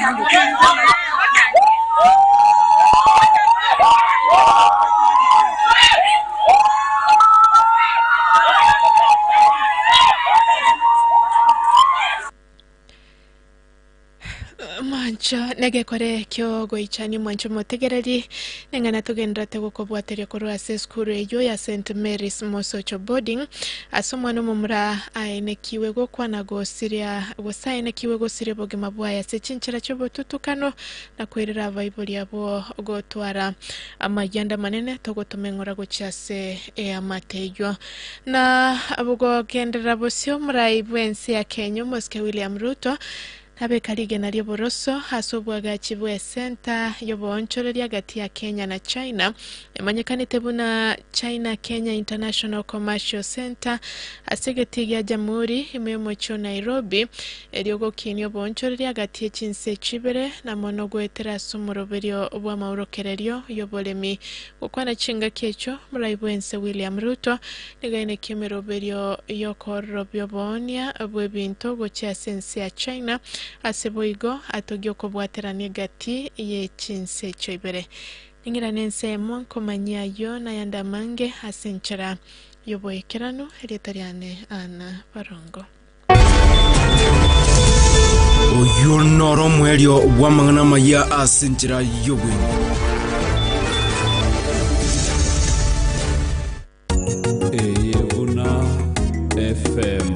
sangu Mancho nege kore kyo goichani mancho motegereri nengana tugendra tego kobwateria korwa se skuru ejo ya St Mary's Mosocho boarding asomwana mumra aine kiwe go kwana go siria go saine kiwe go siria boge mabwa ya se chinchira chobo tutukano na kwerera bible yabo go twara amajanda manene togo tumengora go chase e amatejo na abugo kendera bosio mra ibwense ya Kenya Moske William Ruto Habe kalige na lyo boroso hasobwaga chibwe center yobonchoreri hagati ya Kenya na China emanyekane tebuna China Kenya International Commercial Center asegeti ya Jamhuri imeyomocho Nairobi eryogo kinyo bonchoreri hagati ya chinse chibere na monogo etera sumuroberio obwa maurokereryo yobolemi ukwana chinga kecho muraibwense William Ruto nigaine kimeroberio yokorobyo bonia obwe binto gocha sense ya China aseboigo atogyo kobwaterania gati ye chinse choibere ningira nensemo komanya yo na yandamange asenchara yoboekerano eritariane ana barongo Oyo noro mwerio wamangana maya asenchira yobwe Eyevuna FM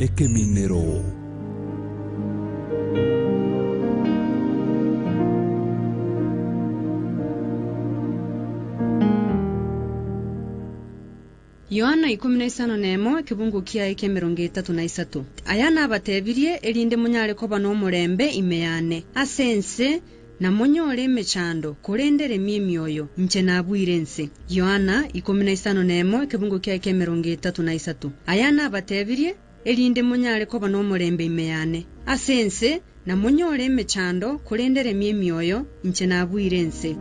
Eke minero Yohana 15:1 kibungu kia eke 33 ayana abatebirie erinde munyale ko bano murembe imeyane asense na monyole mechando kurendere mimyoyo nche nabwirense Yohana 15:1 kibungu kia eke 33 ayana abatebirie erinde munyale ko bano murembe imeyane asense na monyole mechando kurendere mimyoyo nche nabwirense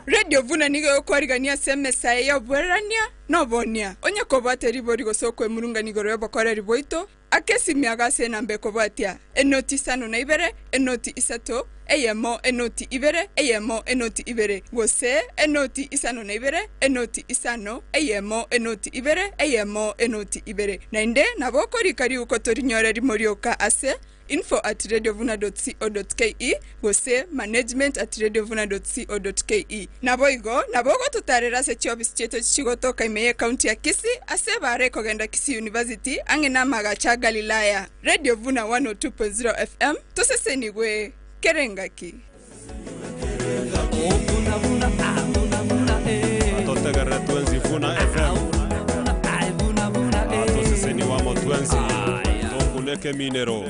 Radio Vuna nigo kwarigania semesa ya bwerania no bonia onye kobateri bori gosokwe murunga nigoro yobakora riboito akesi miagase nambe kobatia enoti sano na ibere enoti isato eyemo enoti ibere eyemo enoti ibere gose enoti isano na ibere enoti isano eyemo enoti ibere eyemo enoti ibere nainde nabokori kari ukotorinyoreri morioka ase info@radiovuna.co.ke gose management@radiovuna.co.ke naboigo nabogo tutarera se chobis cheto chigotoka imeye county ya Kisii ase bare kogenda Kisii University angena magacha Galilaya Radio Vuna 102.0 FM tusesenigwe kerengaki Atotagara tuenzi Vuna FM Atoseseni wamo tuenzi Tokuneke minero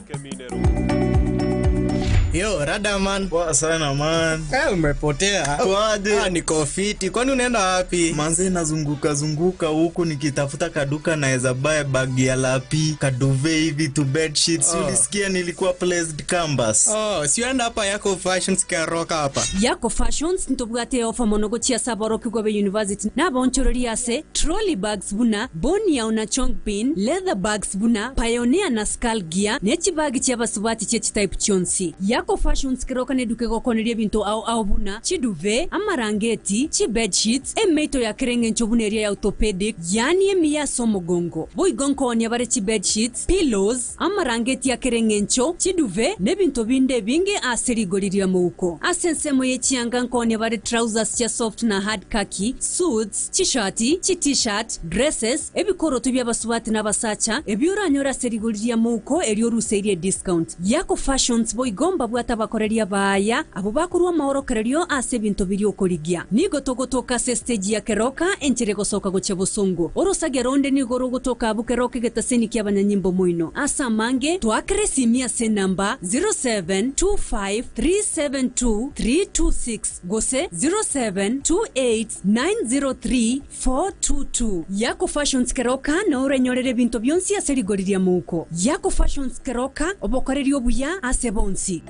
Yo, Radaman. Poa sana man. Umepotea. Kwaje? Niko fiti. Kwani unaenda wapi? Manze nazunguka huku nikitafuta kaduka naeza buy bag ya lapi, kaduve hivi to bed sheets. Ulisikia nilikuwa placed campus. Sienda hapa Yako Fashions karoka hapa. Yako Fashions ntobwate ofa monogo chia sabaro kigwabe university na bonchorori ase trolley bags buna bonia una chong pin leather bags buna pioneer na skull gear nechi bag chia basubati chia type chonsi Yako Fashions kiroka neduke gokonerie binto au buna chiduve amarangeti chi bed sheets emeito ya kerenge nchobuneria ya orthopedic yani emiya somogongo boigonko onya bare chi bed sheets pillows amarangeti ya kerenge ncho chiduve nebinto binde binge aserigoriria muko asensemo yechianga nkone bare trousers cha soft na hard khaki suits chishati chi t-shirt dresses ebikoro tubya basubati na basacha ebyuranyora serigoriria muko erioruseirie discount Yako Fashions boigomba twabwata bakoreria baya abo bakurwa mahorokererio ase bintu biri okorigia nigo togotoka se stage ya keroka enchire gosoka goche busungu orosage ronde nigo rogotoka bukeroke getaseni kia banyanyimbo muino asa mange twakere simia se namba 0725372326 gose 0728903422 yako fashions keroka no renyorere bintu byonsi aserigoriria muko yako fashions keroka obokorerio buya ase bonsi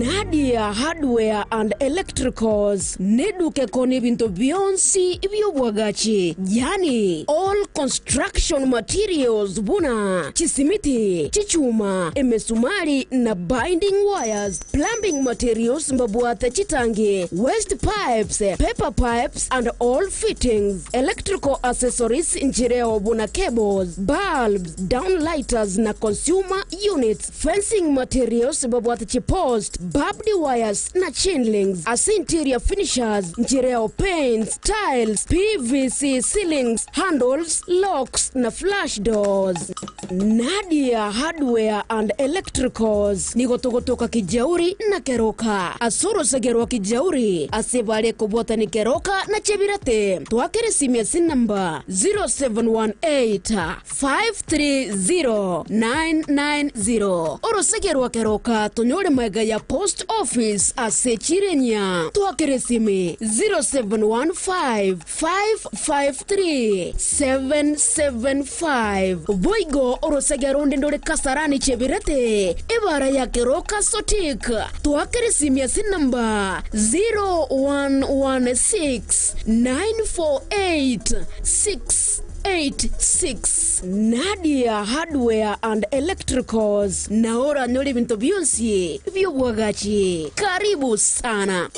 Nadia Hardware and Electricals neduke koni bintu byonsi ibyobwagachi yani all construction materials buna chisimiti chichuma emesumari na binding wires plumbing materials mbabwata chitangi waste pipes paper pipes and all fittings electrical accessories njireo buna cables bulbs downlighters na consumer units fencing materials mbabwata chipost barbed wires na chainlings as interior finishers njireo paints tiles PVC ceilings handles locks na flash doors Nadia Hardware and Electricals nigotogotoka Kijauri na Keroka asoro segerwa Kijauri asebale kubota ni Keroka na Chebirate twakere simia sin number 0718-530-990 oro segerwa Keroka tonyore mega ya post office ase Chirenya twakere simi 0715-553-775 Boigo orosegeronde ndore Kasarani Chebirate ibara ya Keroka Sotik twakere simia sin number 0116-948-686 Nadia Hardware and Electricals naora nyori bintu byonsi byobwagachi karibu sana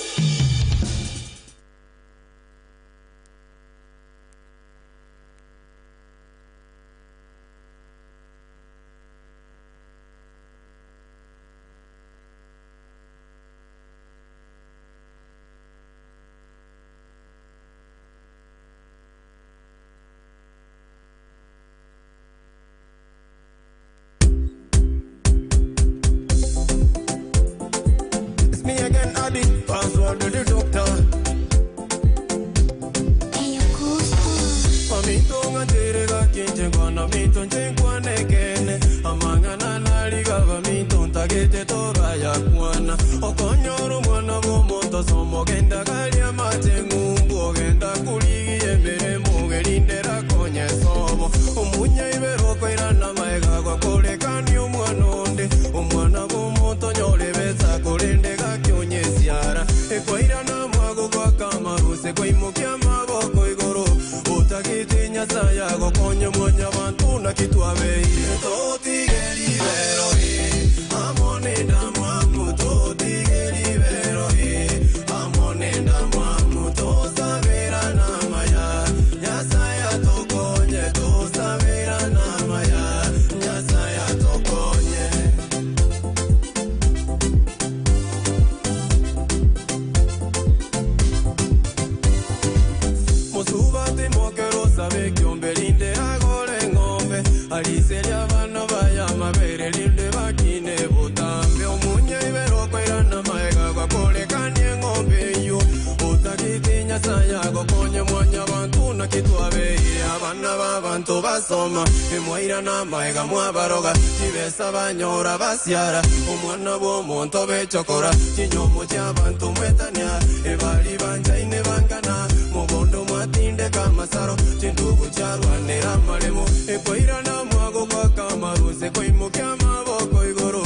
Banyora basiara omwana bw'omuntu bechokora kinyomo ky'abantu mwetania ebali banjaine bangana mubondo mwatinde kamasaro kindugu kyarwanira amalemo ekwairana mwago kwa kamaruze kwaimuka amaboko igoro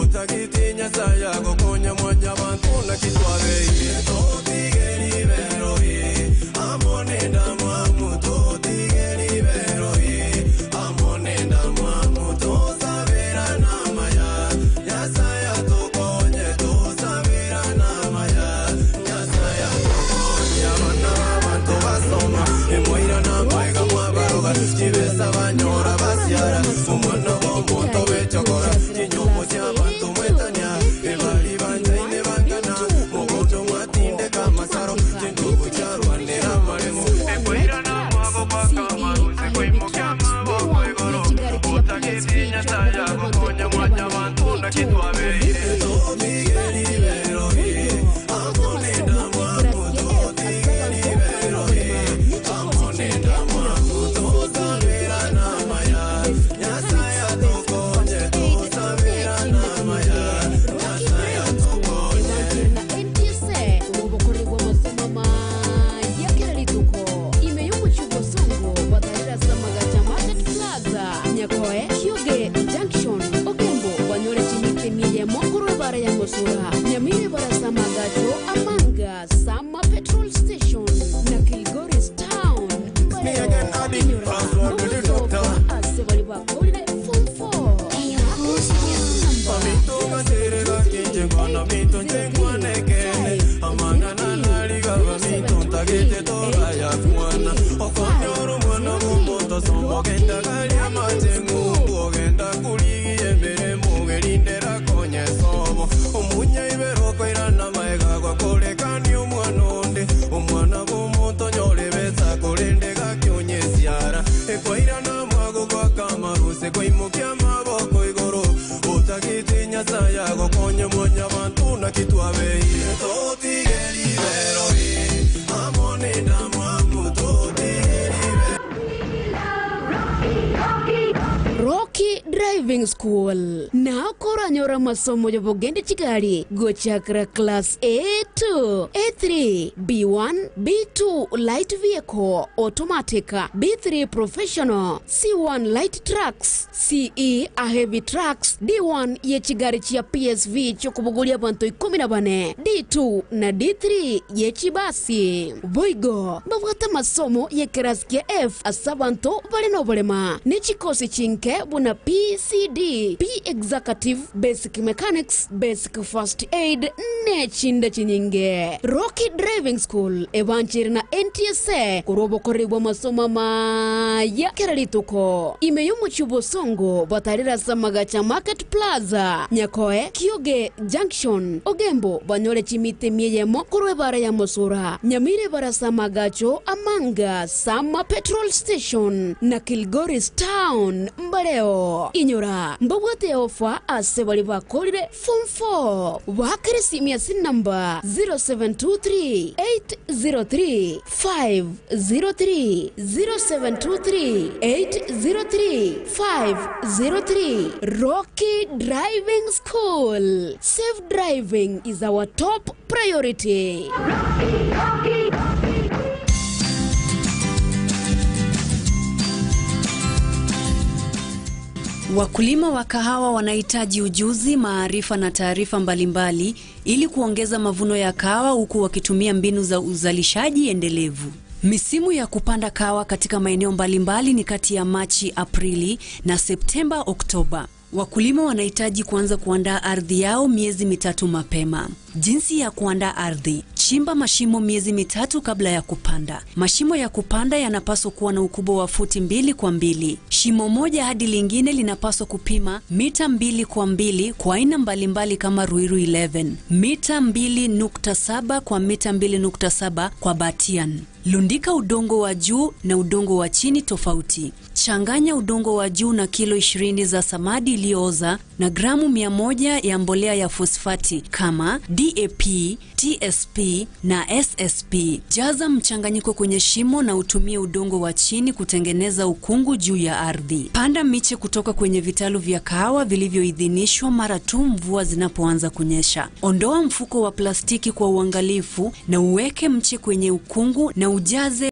utagitinya sayago konya mwanya abantu nakitwabeye totigeri beroye amonenda mwamu totigeri beroye amonenda mwamu Banyora basiara umwana w'omuntu bechokora kinyomo cy'abantu mwetania ebali banjaine bangana mubondo mwatinde kamasaro kindugu cyarwanira amalemo ekwairana mwabo bakamaruze kwimukya amaboko igoro utagitinya body, password with the doctor. Mamito katerega kinjengwana mito njengwana kene amangana naliga mamito ntagete toga ya kuana okonyoro mwana mumoto sombo genda gali amajengu ogenda kuligi embere mugerindera konye sobo omunya ibero koirana maega kwa kolekani omwanonde omwana mumoto nyore besa kolendega kyonye siara ekoirana mwago kwa kamaruse koimukia maboko igoro utakitinya saya gokonye monya bantu na kitwabe totigeri berori amone damwa totigeri Rocky Driving School na koranyora masomo ya bogende chigari gochakra class A2 A3 B1 B2 light vehicle automatic B3 professional C1 light trucks CE a heavy trucks D1 ye chigari chia PSV chokubugulia bantu 14 D2 na D3 ye chibasi boigo bavata masomo ye keraskia F asabanto valeno volema ne chikosi chinke buna PCD, P Executive, Basic Mechanics, Basic First Aid, nechinda chinyinge. Rocky Driving School, evanchiri na NTSA, kurobo koribu masoma maya keralituko. Imeyumu chubo songo, batarira samagacha Market Plaza, Nyakoe, Kyoge Junction, Ogembo, banyole chimite mieyemo, kurwe bara ya Mosura, Nyamire bara samagacho, Amanga, Sama Petrol Station, na Kilgoris Town, Mbaleo, Inyora, mbabwate ofa asebali bakolire Form 4. Wakirisi miasin number 0723 803 503 0723 803 503. Rocky Driving School. Safe driving is our top priority. Rocky. Wakulima wa kahawa wanahitaji ujuzi, maarifa na taarifa mbalimbali ili kuongeza mavuno ya kahawa huku wakitumia mbinu za uzalishaji endelevu. Misimu ya kupanda kahawa katika maeneo mbalimbali ni kati ya Machi, Aprili na Septemba, Oktoba. Wakulima wanahitaji kuanza kuandaa ardhi yao miezi mitatu mapema. Jinsi ya kuandaa ardhi: chimba mashimo miezi mitatu kabla ya kupanda. Mashimo ya kupanda yanapaswa kuwa na ukubwa wa futi 2 kwa 2. Shimo moja hadi lingine linapaswa kupima mita 2 kwa 2 kwa aina mbalimbali kama Ruiru 11, mita 2.7 kwa mita 2.7 kwa Batian. Lundika udongo wa juu na udongo wa chini tofauti. Changanya udongo wa juu na kilo 20 za samadi iliyooza na gramu 100 ya mbolea ya fosfati kama DAP, TSP na SSP. Jaza mchanganyiko kwenye shimo na utumie udongo wa chini kutengeneza ukungu juu ya ardhi. Panda miche kutoka kwenye vitalu vya kahawa vilivyoidhinishwa mara tu mvua zinapoanza kunyesha. Ondoa mfuko wa plastiki kwa uangalifu na uweke mche kwenye ukungu na ujaze